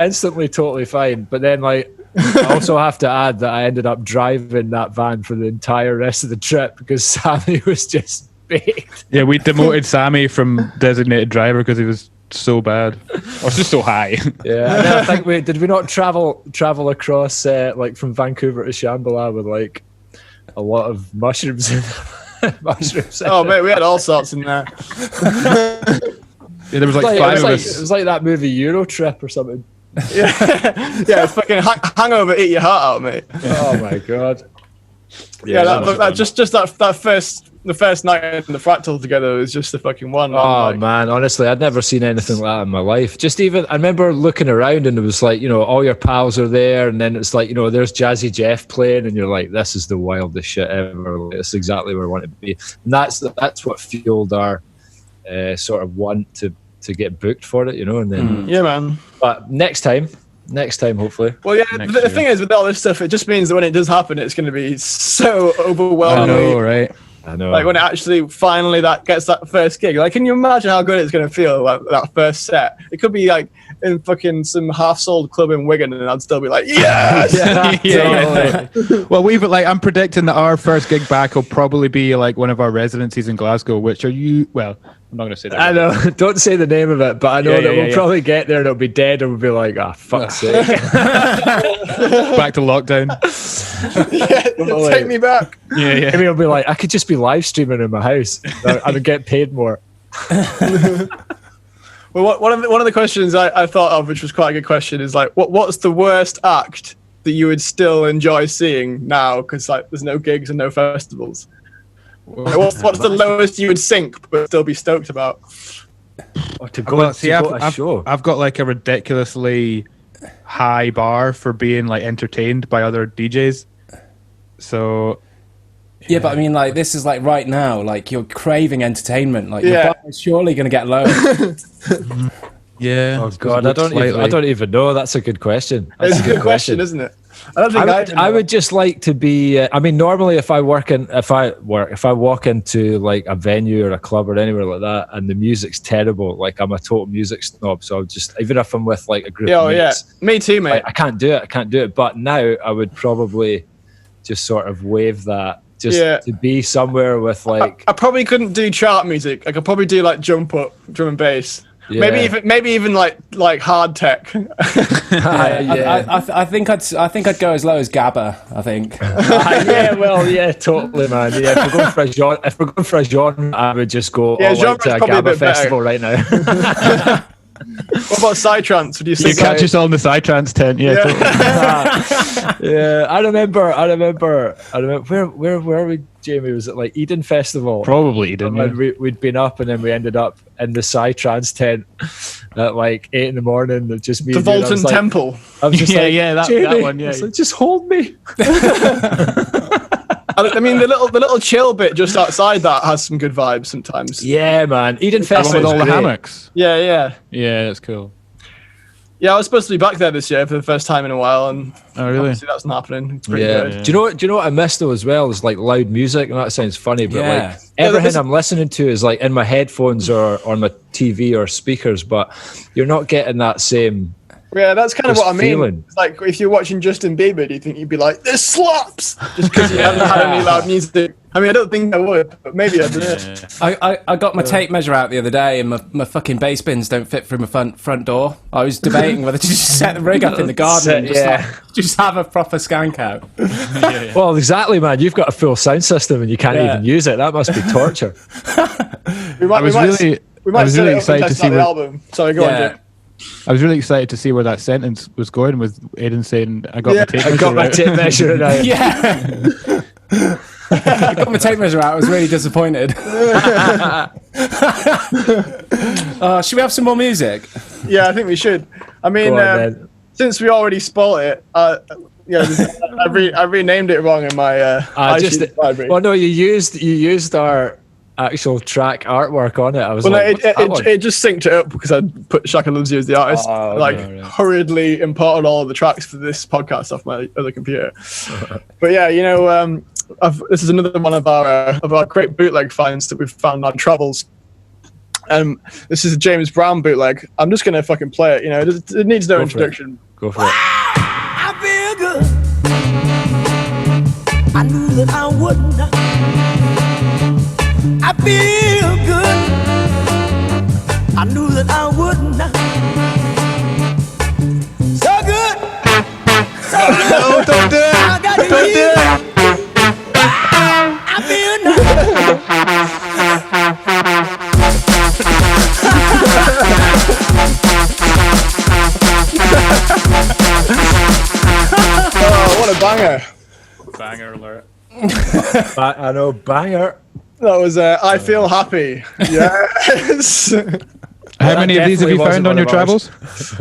instantly, totally fine. But then like, I also have to add that I ended up driving that van for the entire rest of the trip because Sammy was just baked. Yeah, we demoted Sammy from designated driver because he was so bad. I was just so high. Yeah, and then I think did we not travel across like from Vancouver to Shambhala with like a lot of mushrooms in mushrooms. Oh mate, we had all sorts in there. Yeah, there was like 5 of us. It was like that movie Euro Trip or something. Yeah, fucking hangover, eat your heart out, mate. Oh my god. Yeah, just that the first night in the Fractal together was just the fucking one. Oh man, honestly, I'd never seen anything like that in my life. Just even, I remember looking around and it was like, you know, all your pals are there, and then it's like, you know, there's Jazzy Jeff playing, and you're like, this is the wildest shit ever. It's exactly where I want to be, and that's what fueled our sort of want to get booked for it, you know. And then yeah, man. But next time, hopefully. Well, yeah. The thing is, with all this stuff, it just means that when it does happen, it's going to be so overwhelming. I know, right? I know. Like when it actually finally gets that first gig. Like, can you imagine how good it's going to feel? Like that first set. It could be like in fucking some half-sold club in Wigan, and I'd still be like, yes. Yeah. Well, I'm predicting that our first gig back will probably be like one of our residencies in Glasgow. Which are you? Well, I'm not going to say that. I know. Don't say the name of it, but I know that we'll probably get there and it'll be dead, and we'll be like, fuck's sake. Back to lockdown. Take me back. Yeah. Maybe I'll be like, I could just be live streaming in my house. I would get paid more. Well, one of the questions I thought of, which was quite a good question, is like, what's the worst act that you would still enjoy seeing now? Because like, there's no gigs and no festivals. Like, what's the lowest you would sink but still be stoked about? Or to go to a show. I've got like a ridiculously high bar for being like entertained by other DJs. So yeah, but I mean, like, this is like right now, like you're craving entertainment. Like your bar is surely going to get low. Yeah. Oh God, I don't even know. That's a good question. It's a good question, isn't it? I would just like to be. I mean, normally if I walk into like a venue or a club or anywhere like that, and the music's terrible, like I'm a total music snob. So I'll just, even if I'm with like a group of mates, me too, mate. I can't do it. But now I would probably just sort of wave that. To be somewhere with like. I probably couldn't do chart music. I could probably do like jump up, drum and bass. Yeah. Maybe even like hard tech. I think I'd go as low as Gabba. I think. Totally, man. Yeah, if we're going for a genre, I would just go to a Gabba festival right now. What about Psytrance? Would you say? You catch us all in the Psytrance tent, totally. Yeah, I remember. Where were we, Jamie? Was it like Eden Festival? Probably Eden. Yeah. We'd been up, and then we ended up in the Psytrance tent at like 8 a.m. Just me. The Volton Temple. I was just that one. Yeah, like, just hold me. I mean, the little chill bit just outside that has some good vibes sometimes. Yeah, man. Eden Festival with all the hammocks. Yeah, that's cool. Yeah, I was supposed to be back there this year for the first time in a while, and obviously that's not happening. It's pretty good. Do you know what I miss though as well is like loud music, and that sounds funny, but like everything I'm listening to is like in my headphones or on my TV or speakers, but you're not getting that same. Yeah, that's kind of what I mean. Feeling. It's like if you're watching Justin Bieber, do you think you'd be like, "This slaps," just because you haven't had any loud music? I mean, I don't think I would, but maybe I did. I got my tape measure out the other day, and my fucking bass bins don't fit through my front door. I was debating whether to just set the rig up in the garden and just have a proper skank out. Well, exactly, man. You've got a full sound system and you can't even use it. That must be torture. we might really excited to see the album. Sorry, go on, Jim. I was really excited to see where that sentence was going with Aidan saying, "I got my tape measure out." Yeah. I got my tape measure out. I was really disappointed. Should we have some more music? Yeah, I think we should. I mean, since we already spoiled it, I renamed it wrong in my library. Well, no, you used our actual track artwork on it. I was it just synced it up because I put Shaka Loves You as the artist. Hurriedly imported all of the tracks for this podcast off my other computer. But yeah, you know, this is another one of our great bootleg finds that we've found on travels. This is a James Brown bootleg. I'm just gonna fucking play it. You know, it needs no introduction. Go for it. I feel good. I knew that I wouldn't. I feel good. I knew that I wouldn't. So good. So good. No, don't do it. Don't do it. I feel nice. Oh, what a banger. Banger alert. I know, banger. That was I Feel Happy. Yes. How many of these have you found on your travels?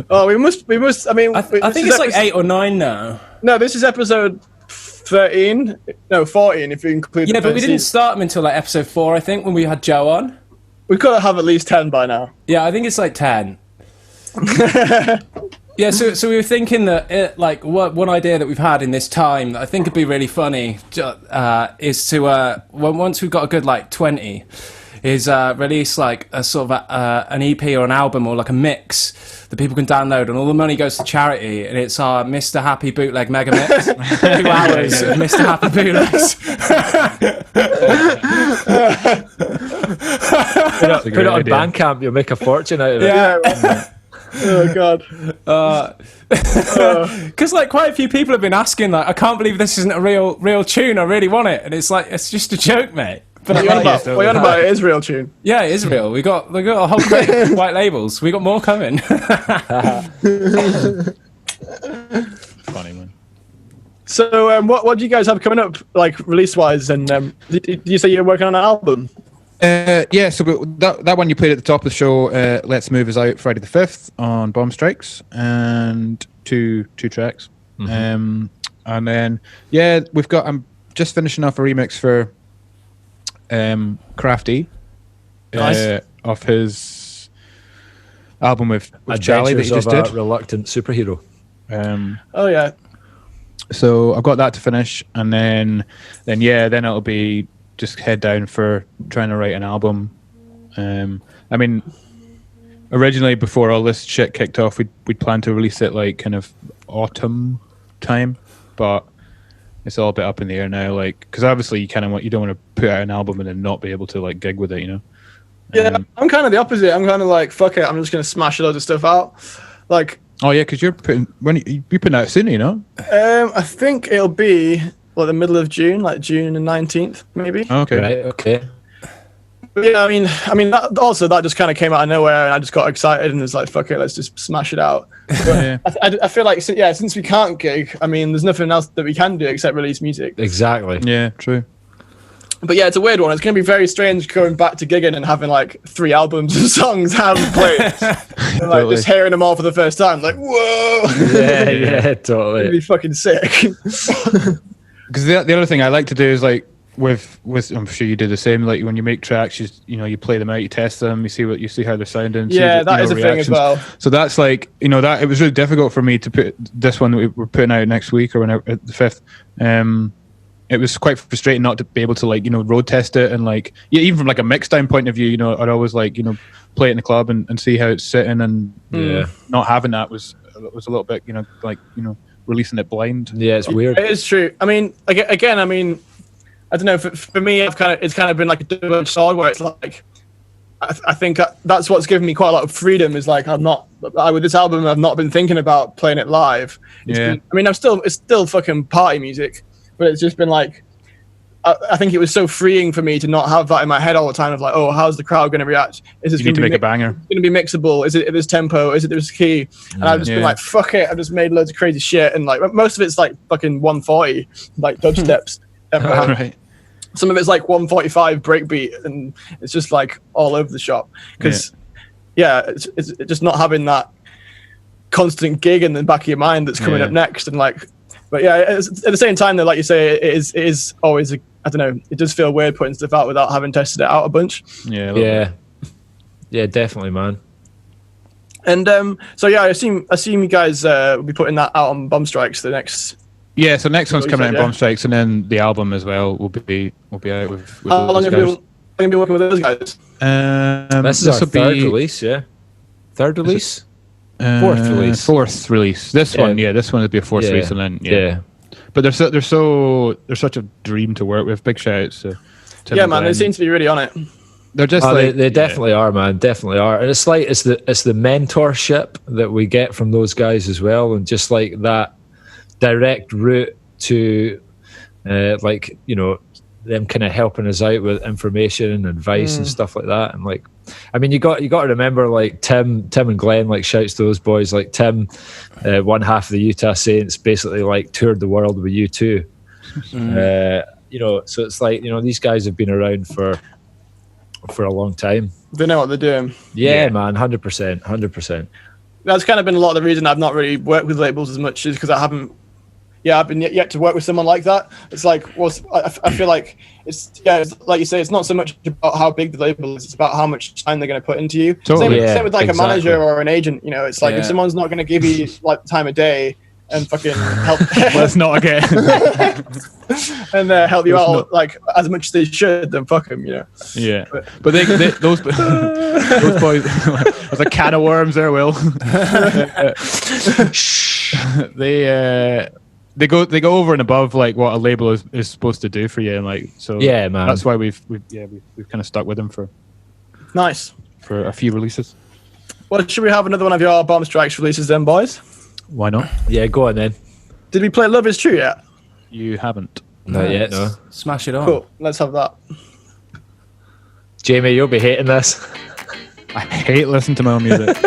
Oh, we must. I mean, I think it's like 8 or 9 now. No, this is episode 13. No, 14 if you include. Yeah, but we didn't start them until like episode 4, I think, when we had Joe on. We've got to have at least 10 by now. Yeah, I think it's like 10. Yeah, so we were thinking that one idea that we've had in this time that I think would be really funny is to once we've got a good like 20, is release like a sort of an EP or an album or like a mix that people can download, and all the money goes to charity, and it's our Mr. Happy Bootleg Mega Mix. 2 hours of Mr. Happy Bootlegs. Put it on Bandcamp, you'll make a fortune out of it. Yeah. Oh god. Because like quite a few people have been asking, like, I can't believe this isn't a real tune. I really want it, and it's like it's just a joke, mate. But what you on about? It is real tune. Yeah, it is real. We got a whole crate of white labels. We got more coming. Funny man. So, what do you guys have coming up, like release wise? And did you say you're working on an album? Yeah, so that one you played at the top of the show, Let's Move, is out Friday the 5th on Bomb Strikes, and two tracks. And then I'm just finishing off a remix for Crafty, Nice. of his album with Charlie that he just did. Reluctant Superhero. Oh yeah. So I've got that to finish, and then it'll be just head down for trying to write an album. I mean, originally before all this shit kicked off, we'd planned to release it like kind of autumn time, but it's all a bit up in the air now. Like, because obviously you don't want to put out an album and then not be able to like gig with it, you know? Yeah, I'm kind of the opposite. I'm kind of like, fuck it, I'm just gonna smash a load of stuff out. Like, oh yeah, because you're putting out soon, you know? I think it'll be the middle of June, like June the 19th, maybe. Okay. Right, okay. But yeah, I mean that just kind of came out of nowhere, and I just got excited and was like, fuck it, let's just smash it out. Yeah. I feel like, since we can't gig, I mean, there's nothing else that we can do except release music. Exactly. Yeah, true. But yeah, it's a weird one. It's going to be very strange going back to gigging and having like 3 albums of songs I haven't played. And, like, just hearing them all for the first time. Like, whoa! Yeah, totally. It'd be fucking sick. Because the other thing I like to do is like with I'm sure you do the same. Like when you make tracks, you play them out, you test them, you see how they're sounding. Yeah, that is a thing as well. So that's like that it was really difficult for me to put this one that we're putting out next week or whenever the 5th. It was quite frustrating not to be able to road test it, and even from like a mix down point of view, I'd always play it in the club and see how it's sitting, and not having that was a little bit releasing it blind. Yeah, it's weird. It is true. I mean, again, I don't know. For me, it's kind of been like a double-edged sword, where it's like I think that's what's given me quite a lot of freedom. Is like with this album, I've not been thinking about playing it live. It's still fucking party music. But it's just been like, I think it was so freeing for me to not have that in my head all the time of like, oh, how's the crowd going to react? Is this you need to make a banger? Going to be mixable? Is it this tempo? Is it this key? And I've just been like, fuck it. I've just made loads of crazy shit. And like most of it's like fucking 140, like dubsteps. Right. Some of it's like 145 breakbeat, and it's just like all over the shop. Because it's just not having that constant gig in the back of your mind that's coming up next, and like. But yeah, at the same time, though, like you say, it is always I don't know. It does feel weird putting stuff out without having tested it out a bunch. Yeah, definitely, man. And so yeah, I assume you guys will be putting that out on Bomb Strikes the next. Yeah, so next one's coming out in Bomb Strikes, and then the album as well will be out with How long have you been working with those guys? This is our third release. Yeah, third release. Fourth release. This one would be a fourth release, and then But they're such a dream to work with. Big shout outs to Tim and man, Glenn. they seem to be really on it. They're just they definitely are, man. Definitely are, and it's the mentorship that we get from those guys as well, and just like that direct route to them kind of helping us out with information and advice and stuff like that. And like, I mean, you got to remember, like Tim and Glenn, like shouts to those boys. Like Tim, one half of the Utah Saints, basically like toured the world with U2. you know, so it's like, you know, these guys have been around for a long time. They know what they're doing. Yeah, man, 100%. That's kind of been a lot of the reason I've not really worked with labels as much, is because I've been yet to work with someone like that. It's like, I feel like it's like you say, it's not so much about how big the label is, it's about how much time they're going to put into you. Totally. Same with like a manager or an agent, you know, it's like if someone's not going to give you like time of day and fucking help let's not again and help you out like as much as they should, then fuck them, you know. Yeah, but they those boys, there's a can of worms there, Will. They go over and above like what a label is supposed to do for you, and like, so yeah, man, that's why we've kind of stuck with them for a few releases. Well, should we have another one of your Bomb Strikes releases then, boys? Why not? Yeah, go on then. Did we play Love Is True yet? You haven't. Not yet, no. Smash it on. Cool, let's have that. Jamie, you'll be hating this. I hate listening to my own music.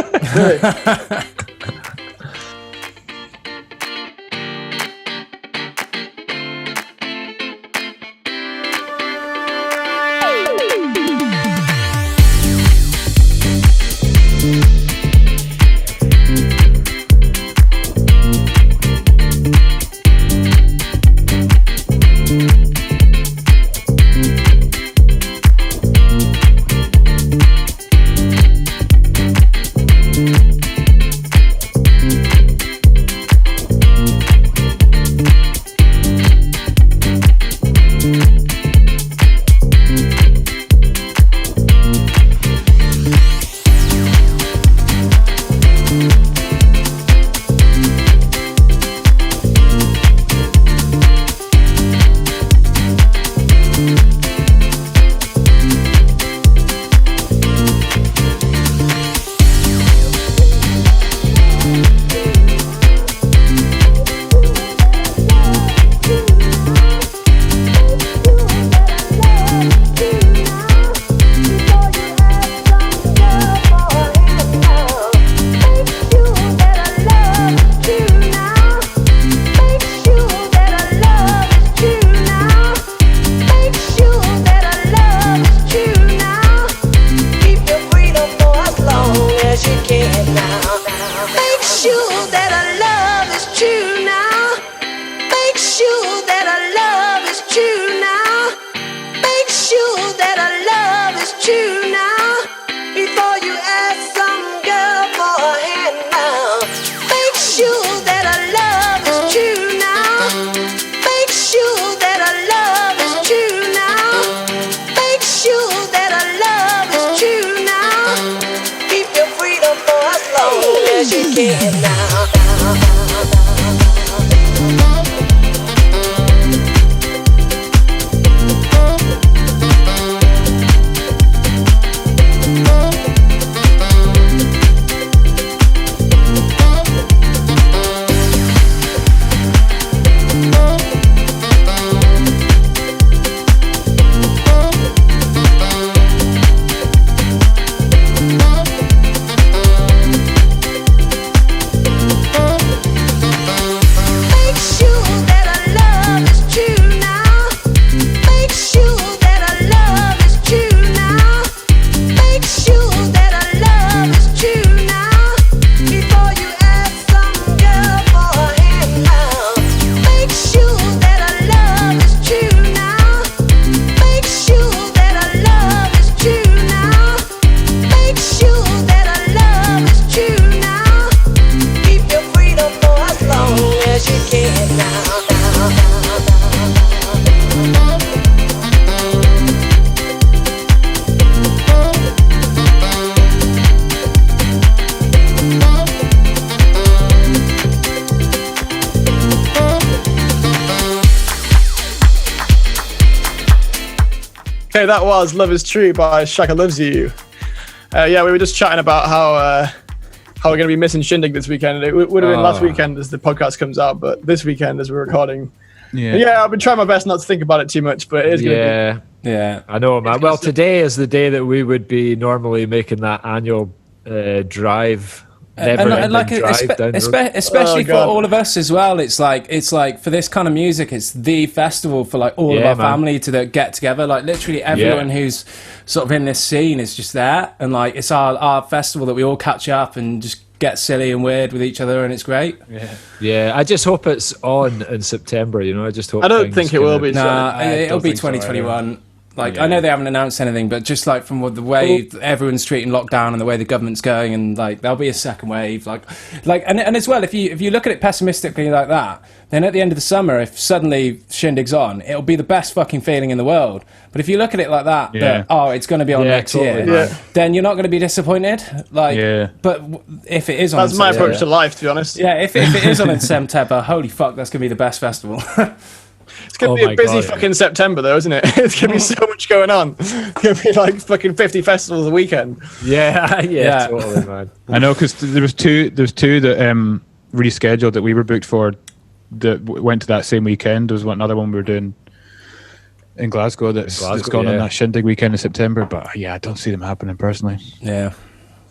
Okay, that was Love Is True by Shaka Loves You. Yeah, we were just chatting about how we're going to be missing Shindig this weekend. It would have been last weekend as the podcast comes out, but this weekend as we're recording. Yeah, I've been trying my best not to think about it too much, but it is going to be... Yeah, I know, man. Well, today is the day that we would be normally making that annual drive especially for all of us as well. It's like for this kind of music, it's the festival for like all of our family to get together. Like literally everyone who's sort of in this scene is just there, and like it's our festival that we all catch up and just get silly and weird with each other, and it's great. Yeah. I just hope it's on in September. You know, I just hope. I don't think it will be. Nah, it'll be 2021. Like, I know they haven't announced anything, but just like from the way everyone's treating lockdown and the way the government's going, and like there'll be a second wave, and as well, if you look at it pessimistically like that, then at the end of the summer, if suddenly Shindig's on, it'll be the best fucking feeling in the world. But if you look at it like that, it's going to be on next year, then you're not going to be disappointed. But if it is on, that's my approach to life, to be honest. Yeah, if it is on in September, holy fuck, that's going to be the best festival. It's going to be a busy fucking September, though, isn't it? It's going to be so much going on. It's going to be like fucking 50 festivals a weekend. Yeah, totally, man. I know, because there's two that rescheduled that we were booked for that went to that same weekend. There was another one we were doing in Glasgow that's gone on that Shindig weekend in September. But I don't see them happening personally. Yeah,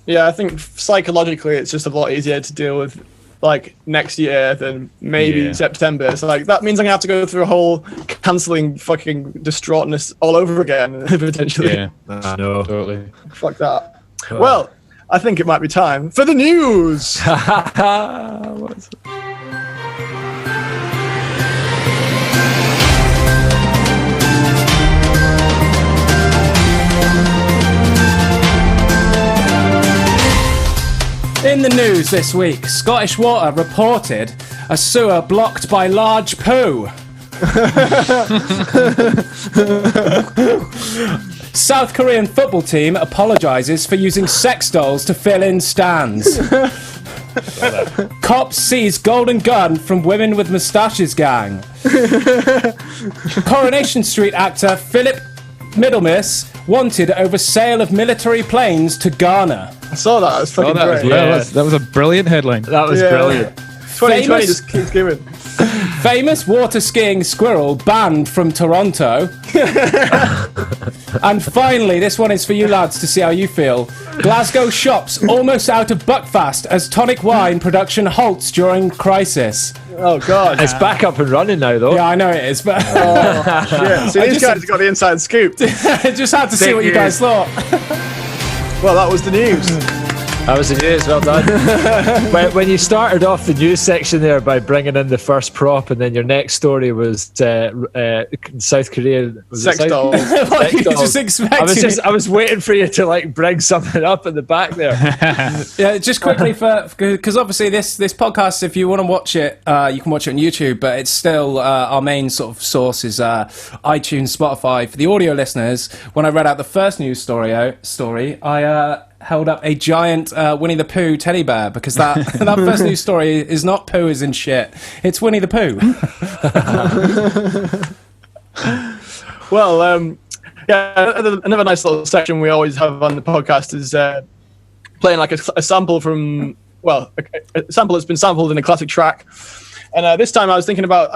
I think psychologically it's just a lot easier to deal with like next year than maybe September. So like that means I'm gonna have to go through a whole cancelling fucking distraughtness all over again potentially. Yeah, I know, totally. Fuck that. Well, I think it might be time for the news. In the news this week, Scottish Water reported a sewer blocked by large poo. South Korean football team apologises for using sex dolls to fill in stands. Cops seize golden gun from women with moustaches gang. Coronation Street actor Philip Middlemiss wanted over sale of military planes to Ghana. I saw that. It was fucking great. That was a brilliant headline. That was brilliant. 2020 just keeps giving. Famous water skiing squirrel banned from Toronto. And finally, this one is for you lads to see how you feel. Glasgow shops almost out of Buckfast as tonic wine production halts during crisis. Oh God! It's back up and running now, though. Yeah, I know it is, but shit. See, these guys got the inside scoop. I just had to see what you guys thought. Well, that was the news. That was the news, well done. when you started off the news section there by bringing in the first prop, and then your next story was South Korea. Sex dolls. Just expecting I was waiting for you to like bring something up in the back there. Yeah, just quickly because obviously this podcast, if you want to watch it, you can watch it on YouTube, but it's still our main sort of source is iTunes, Spotify. For the audio listeners, when I read out the first news story, I held up a giant Winnie the Pooh teddy bear because that first news story is not poo as in shit. It's Winnie the Pooh. Well, another nice little section we always have on the podcast is playing like a sample from, a sample that's been sampled in a classic track. And this time I was thinking about,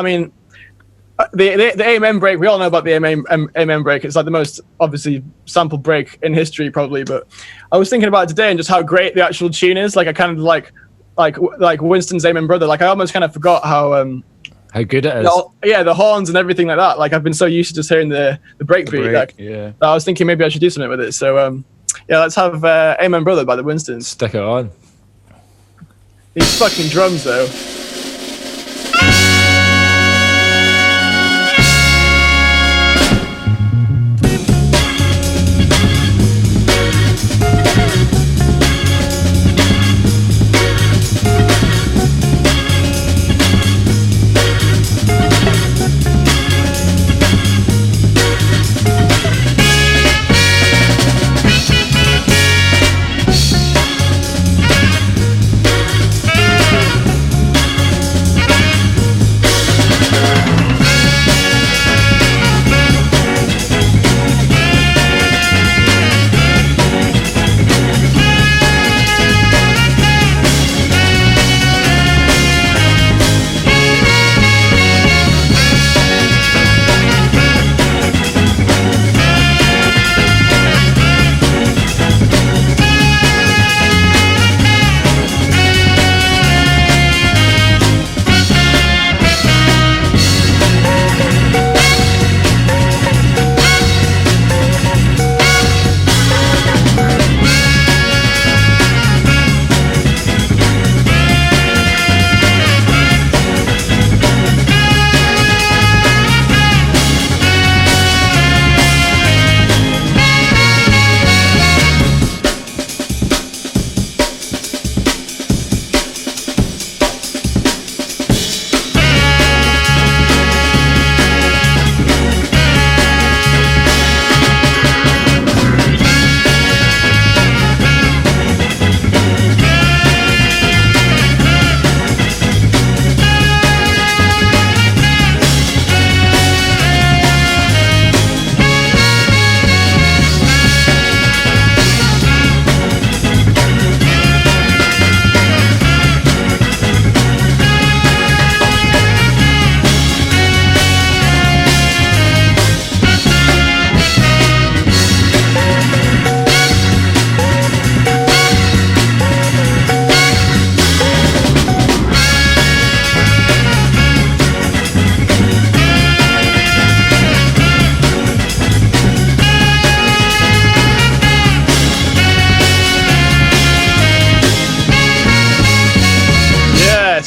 the Amen break, we all know about the Amen break. It's like the most obviously sampled break in history probably, but I was thinking about it today and just how great the actual tune is. Like I kind of like Winston's Amen Brother. Like I almost kind of forgot how good it is. The horns and everything like that. Like I've been so used to just hearing the break beat. That I was thinking maybe I should do something with it. So let's have Amen Brother by the Winstons. Stick it on. These fucking drums though.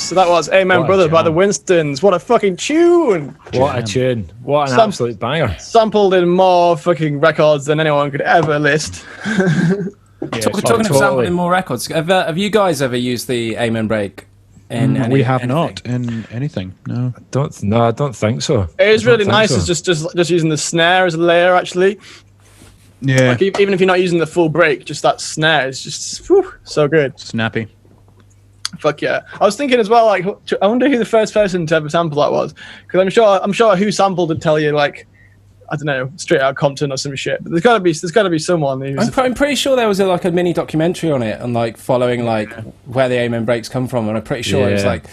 So that was Amen Brother by the Winstons. What a fucking tune! What a tune. What an absolute banger. Sampled in more fucking records than anyone could ever list. Talking of sampling more records, have you guys ever used the Amen break? We have not in anything. No, I don't think so. It is really nice. So. It's just using the snare as a layer, actually. Yeah. Like even if you're not using the full break, just that snare is just so good. Snappy. Fuck yeah! I was thinking as well. Like, I wonder who the first person to ever sample that was, because I'm sure who sampled would tell you, like, I don't know, Straight Outta Compton or some shit. But there's got to be someone. I'm pretty sure there was a mini documentary on it and like following like where the Amen breaks come from, and I'm pretty sure it was like.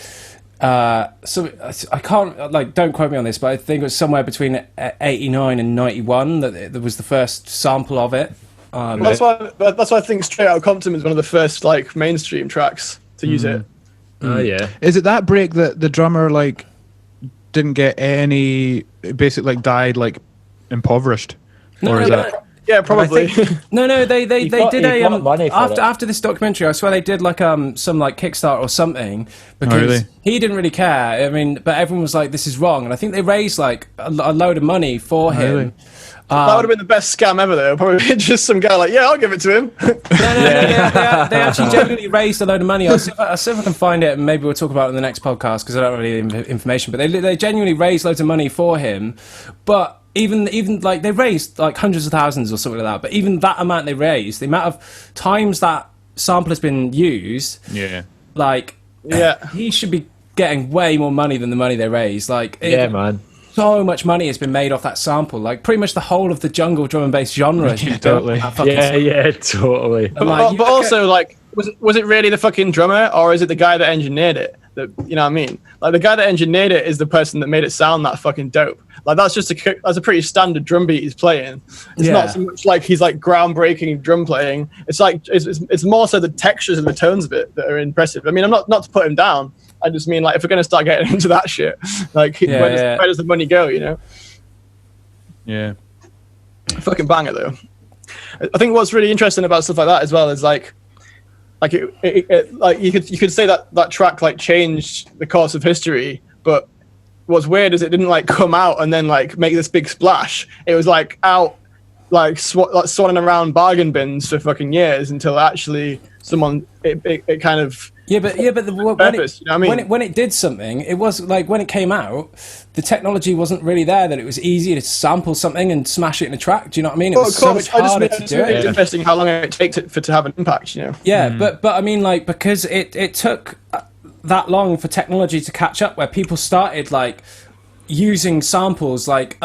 So I can't, like, don't quote me on this, but I think it was somewhere between 89 and 91 that there was the first sample of it. That's why I think Straight Outta Compton is one of the first like mainstream tracks to use it. Oh yeah. Is it that break that the drummer like didn't get any, basically like died like impoverished? No, or is that? Yeah, probably. No, they did money for after this documentary. I swear they did like some like Kickstarter or something, because he didn't really care. I mean, but everyone was like, "This is wrong," and I think they raised like a load of money for him. Really? That would have been the best scam ever, though. Probably just some guy like, "Yeah, I'll give it to him." They actually genuinely raised a load of money. I'll see if I can find it, and maybe we'll talk about it in the next podcast, because I don't really have information. But they genuinely raised loads of money for him, but. Even like they raised like hundreds of thousands or something like that, but even that amount they raised, the amount of times that sample has been used, he should be getting way more money than the money they raised. Like, man, so much money has been made off that sample. Like, pretty much the whole of the jungle drum and bass genre. Totally. Totally. But also, like, was it really the fucking drummer, or is it the guy that engineered it? That, you know what I mean? Like, the guy that engineered it is the person that made it sound that fucking dope. Like, that's a pretty standard drum beat he's playing. It's not so much like he's like groundbreaking drum playing. It's like it's more so the textures and the tones of it that are impressive. I mean, I'm not to put him down. I just mean, like, if we're gonna start getting into that shit, like, where does the money go? You know? Yeah. Fucking banger though. I think what's really interesting about stuff like that as well is like you could say that track like changed the course of history, but what's weird is it didn't like come out and then like make this big splash. It was like out like swanning around bargain bins for fucking years until actually someone it kind of but purpose, you know what I mean? When it did something, it was like when it came out, the technology wasn't really there that it was easy to sample something and smash it in a track. Do you know what I mean? It was so much harder to do it. It's interesting how long it takes to have an impact, you know? Yeah, but I mean, like, because it took that long for technology to catch up, where people started like using samples like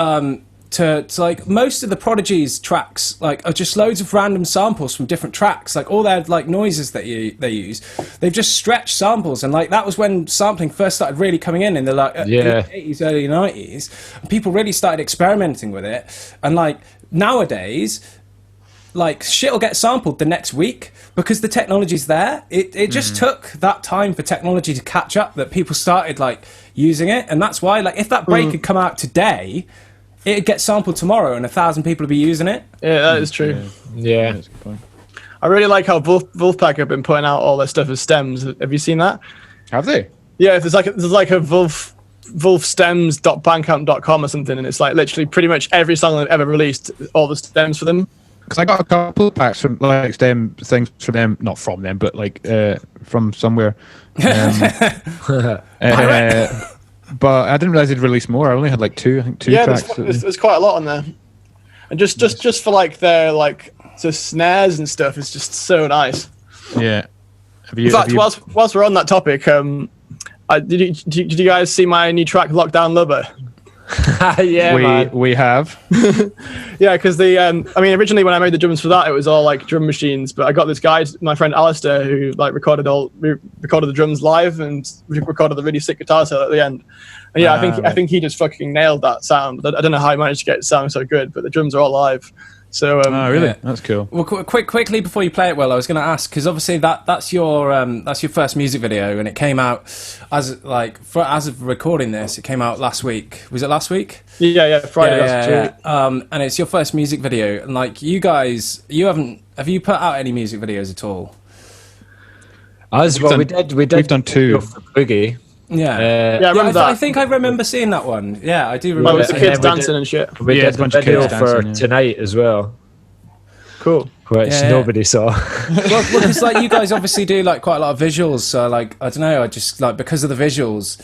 to like most of the Prodigy's tracks like are just loads of random samples from different tracks, like all their like noises that they use, they've just stretched samples, and like that was when sampling first started really coming in the like late 80s, early 90s, and people really started experimenting with it. And like nowadays, like shit will get sampled the next week because the technology's there. It just took that time for technology to catch up that people started like using it, and that's why, like, if that break had come out today, it'd get sampled tomorrow and 1,000 people would be using it. Yeah, that is true. Yeah. That's a good point. I really like how Wolfpack have been putting out all their stuff as stems. Have you seen that? Have they? Yeah, there's like a wolfstems.bandcamp.com or something, and it's like literally pretty much every song they've ever released, all the stems for them. Because I got a couple of packs from like stem things from them, not from them, but like from somewhere. But I didn't realize they'd release more. I only had like two tracks. Yeah, there's quite a lot on there, and just for like their like the snares and stuff is just so nice. Yeah. In fact, whilst we're on that topic, did you guys see my new track, Lockdown Lover? Yeah, we have. Yeah, because originally when I made the drums for that, it was all like drum machines, but I got this guy, my friend Alistair, who like recorded the drums live and recorded the really sick guitar solo at the end. And yeah, I think he just fucking nailed that sound. I don't know how he managed to get it sounding so good, but the drums are all live. So really? Yeah. That's cool. Well, quickly before you play it, Will, I was going to ask, because obviously that's your first music video, and it came out as of recording this, it came out last week. Was it last week? Yeah, Friday last week. And it's your first music video, and like you guys, have you put out any music videos at all? As well, we did. We've done 2 for Boogie. Yeah, I remember that. I think I remember seeing that one. Yeah, I do Well, remember. it was the kids dancing and shit. We did a bunch of video for tonight as well. Cool. Which nobody saw. Well, because like you guys obviously do like quite a lot of visuals, so like I don't know, I just like because of the visuals,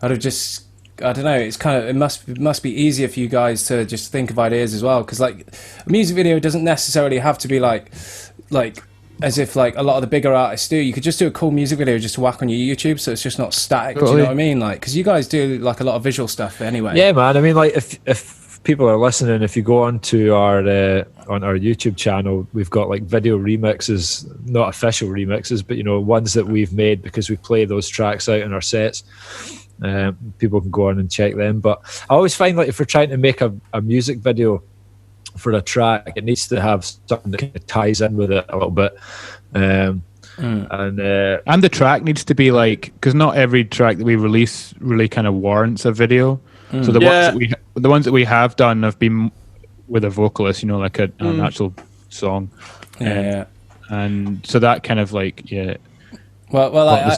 I'd have just I don't know. It's kind of it must be easier for you guys to just think of ideas as well, because like a music video doesn't necessarily have to be like as if like a lot of the bigger artists do. You could just do a cool music video just to whack on your YouTube, so it's just not static. Do you know what I mean? Like, because you guys do like a lot of visual stuff anyway. Yeah, man. I mean, like if people are listening, if you go onto our on our YouTube channel, we've got like video remixes, not official remixes, but you know, ones that we've made because we play those tracks out in our sets. People can go on and check them. But I always find like if we're trying to make a music video for a track, it needs to have something that kind of ties in with it a little bit. And the track needs to be like, because not every track that we release really kind of warrants a video. So the ones that we have done have been with a vocalist, you know, like an actual song. And so that kind of like Well, I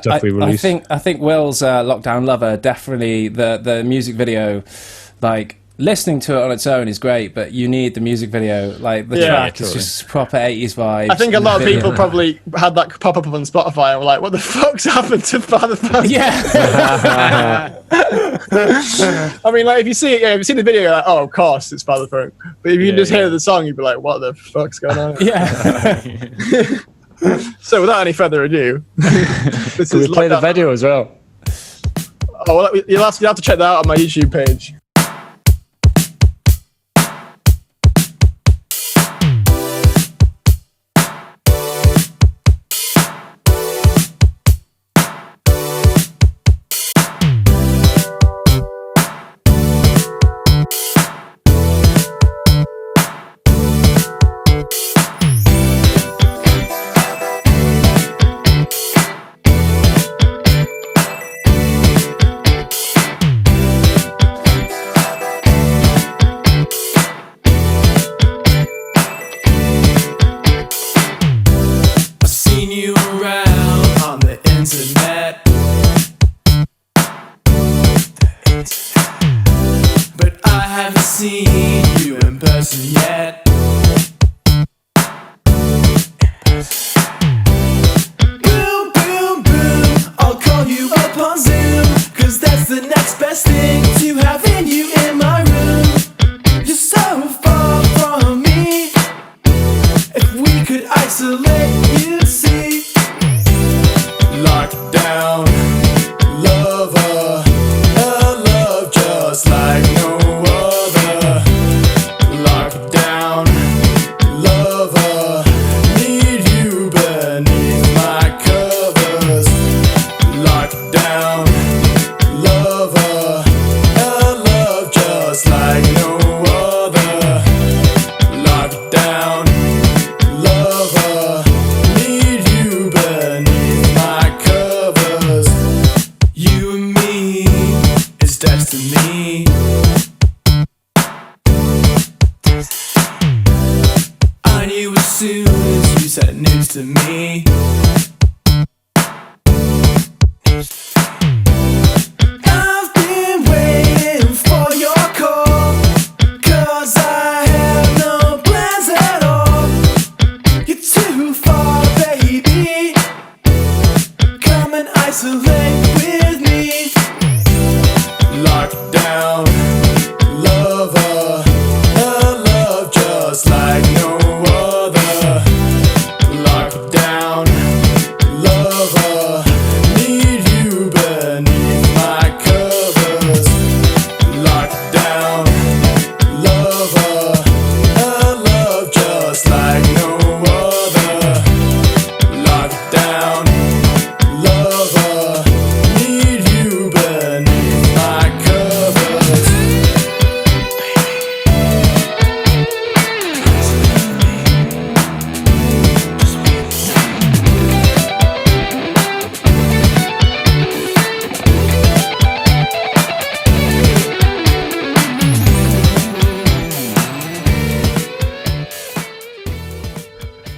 think Will's Lockdown Lover, definitely the music video, like listening to it on its own is great, but you need the music video. Like the track is just proper 80s vibes. I think a lot of people probably had that pop up on Spotify and were like, what the fuck's happened to Father Funk? Yeah. I mean, like if you see it, if you see the video, you're like, oh, of course it's Father Funk. But if you just hear the song, you'd be like, what the fuck's going on? So without any further ado, so we play the video as well. Oh, well, you'll have to check that out on my YouTube page.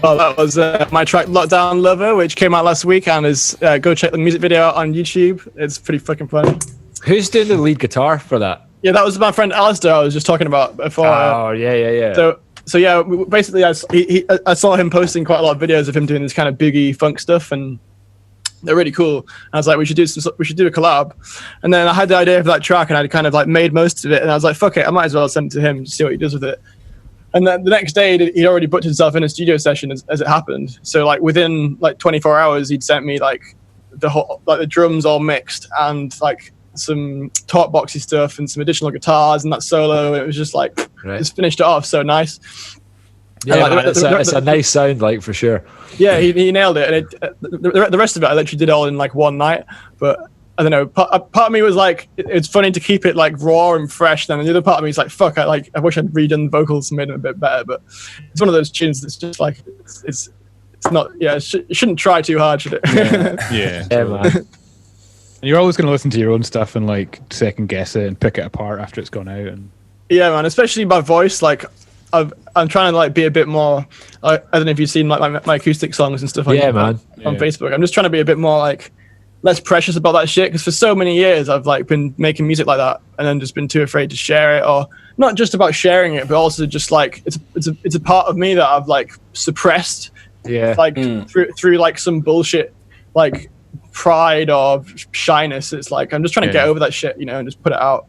Well, that was my track Lockdown Lover, which came out last week, and is go check the music video out on YouTube. It's pretty fucking funny. Who's doing the lead guitar for that? Yeah, that was my friend Alistair I was just talking about before. Oh, yeah. So yeah, basically I saw him posting quite a lot of videos of him doing this kind of boogie funk stuff, and they're really cool. And I was like, we should do a collab. And then I had the idea for that track, and I kind of like made most of it, and I was like, fuck it, I might as well send it to him to see what he does with it. And then the next day, he'd already booked himself in a studio session as it happened. So like within like 24 hours, he'd sent me like the drums all mixed, and like some talk boxy stuff and some additional guitars and that solo. It was just like just finished it off so nice. Yeah, like, it's a nice sound, like, for sure. Yeah, he nailed it. And the rest of it I literally did all in like one night. But I don't know, part of me was like, it's funny to keep it like raw and fresh. Then the other part of me is like, fuck, I wish I'd redone the vocals and made them a bit better. But it's one of those tunes that's just like, it's not, it shouldn't try too hard, should it? Yeah, man. And you're always going to listen to your own stuff and like second guess it and pick it apart after it's gone out. And yeah, man, especially my voice. Like I'm trying to like be a bit more. I don't know if you've seen like my acoustic songs and stuff. On Facebook. I'm just trying to be a bit more like less precious about that shit, because for so many years I've like been making music like that and then just been too afraid to share it, or not just about sharing it, but also just like it's a part of me that I've like suppressed. Yeah. Like through like some bullshit like pride or shyness. It's like I'm just trying to get over that shit, and just put it out.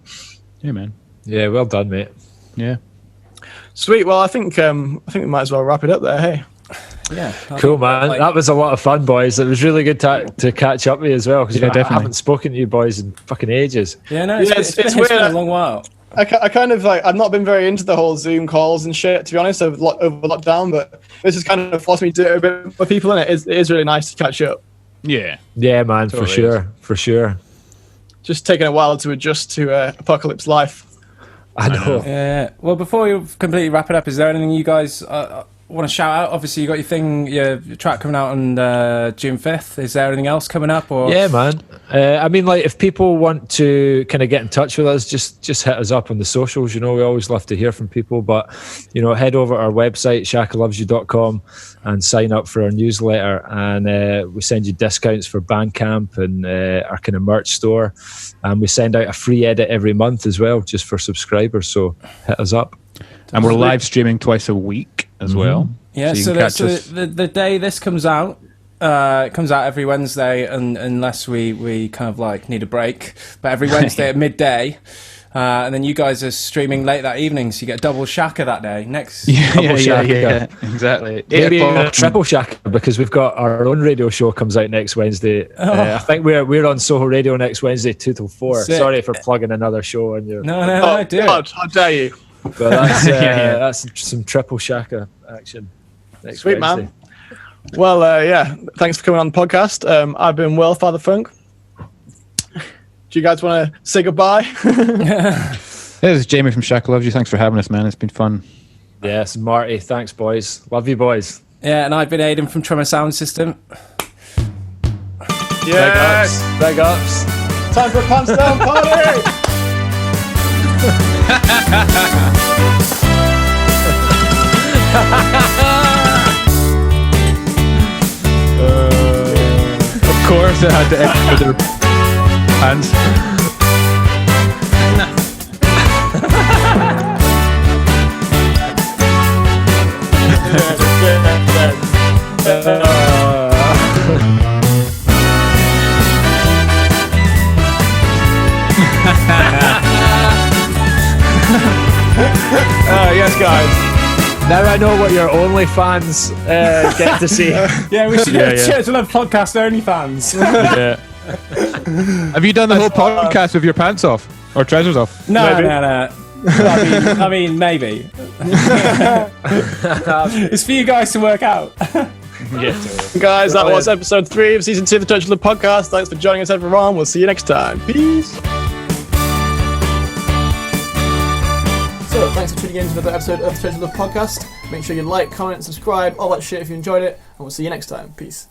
Yeah, man. Yeah, well done, mate. Yeah. Sweet. Well, I think we might as well wrap it up there. Hey. Yeah. Cool, man. That was a lot of fun, boys. It was really good to catch up with you as well, because I haven't spoken to you boys in fucking ages. Yeah, no, it's weird. A long while. I kind of like, I've not been very into the whole Zoom calls and shit, to be honest, over lockdown, but this has kind of forced me to do it a bit with people, and it is really nice to catch up. Yeah. Yeah, man, totally for sure. Just taking a while to adjust to apocalypse life. I know. Yeah. Well, before we completely wrap it up, is there anything you guys want to shout out? Obviously, you got your track coming out on June 5th. Is there anything else coming up? Or yeah, man. I mean, like, if people want to kind of get in touch with us, just hit us up on the socials. We always love to hear from people. But head over to our website, shakalovesyou.com, and sign up for our newsletter. And we send you discounts for Bandcamp and our kind of merch store. And we send out a free edit every month as well, just for subscribers. So hit us up. And we're live streaming twice a week as well. Yeah, so the day this comes out, it comes out every Wednesday, unless we kind of like need a break. But every Wednesday at midday, and then you guys are streaming late that evening, so you get double Shaka that day. Yeah, exactly. Maybe a triple Shaka, because we've got our own radio show comes out next Wednesday. I think we're on Soho Radio next Wednesday 2 till 4. Sick. Sorry for plugging another show on your. No, do it. How dare you? But that's some triple Shaka action next Sweet, Wednesday. man. Well, thanks for coming on the podcast. I've been Will, Father Funk. Do you guys want to say goodbye? This is Jamie from Shaka Loves You. Thanks for having us, man. It's been fun. Yes, Marty. Thanks, boys. Love you, boys. Yeah, and I've been Aidan from TREMOR Sound System. Yes. Big ups. Time for a pants down party. Of course, it had to end with their hands. Yes, guys. Now I know what your OnlyFans get to see. Yeah, we should get Church Love Podcast OnlyFans. Yeah. Have you done the whole podcast with your pants off or trousers off? No. I mean, maybe. It's for you guys to work out. Guys, that was episode 3 of season 2 of the Church Love Podcast. Thanks for joining us, everyone. We'll see you next time. Peace. So, thanks for tuning in to another episode of the Church Love Podcast. Make sure you like, comment, subscribe, all that shit if you enjoyed it, and we'll see you next time. Peace.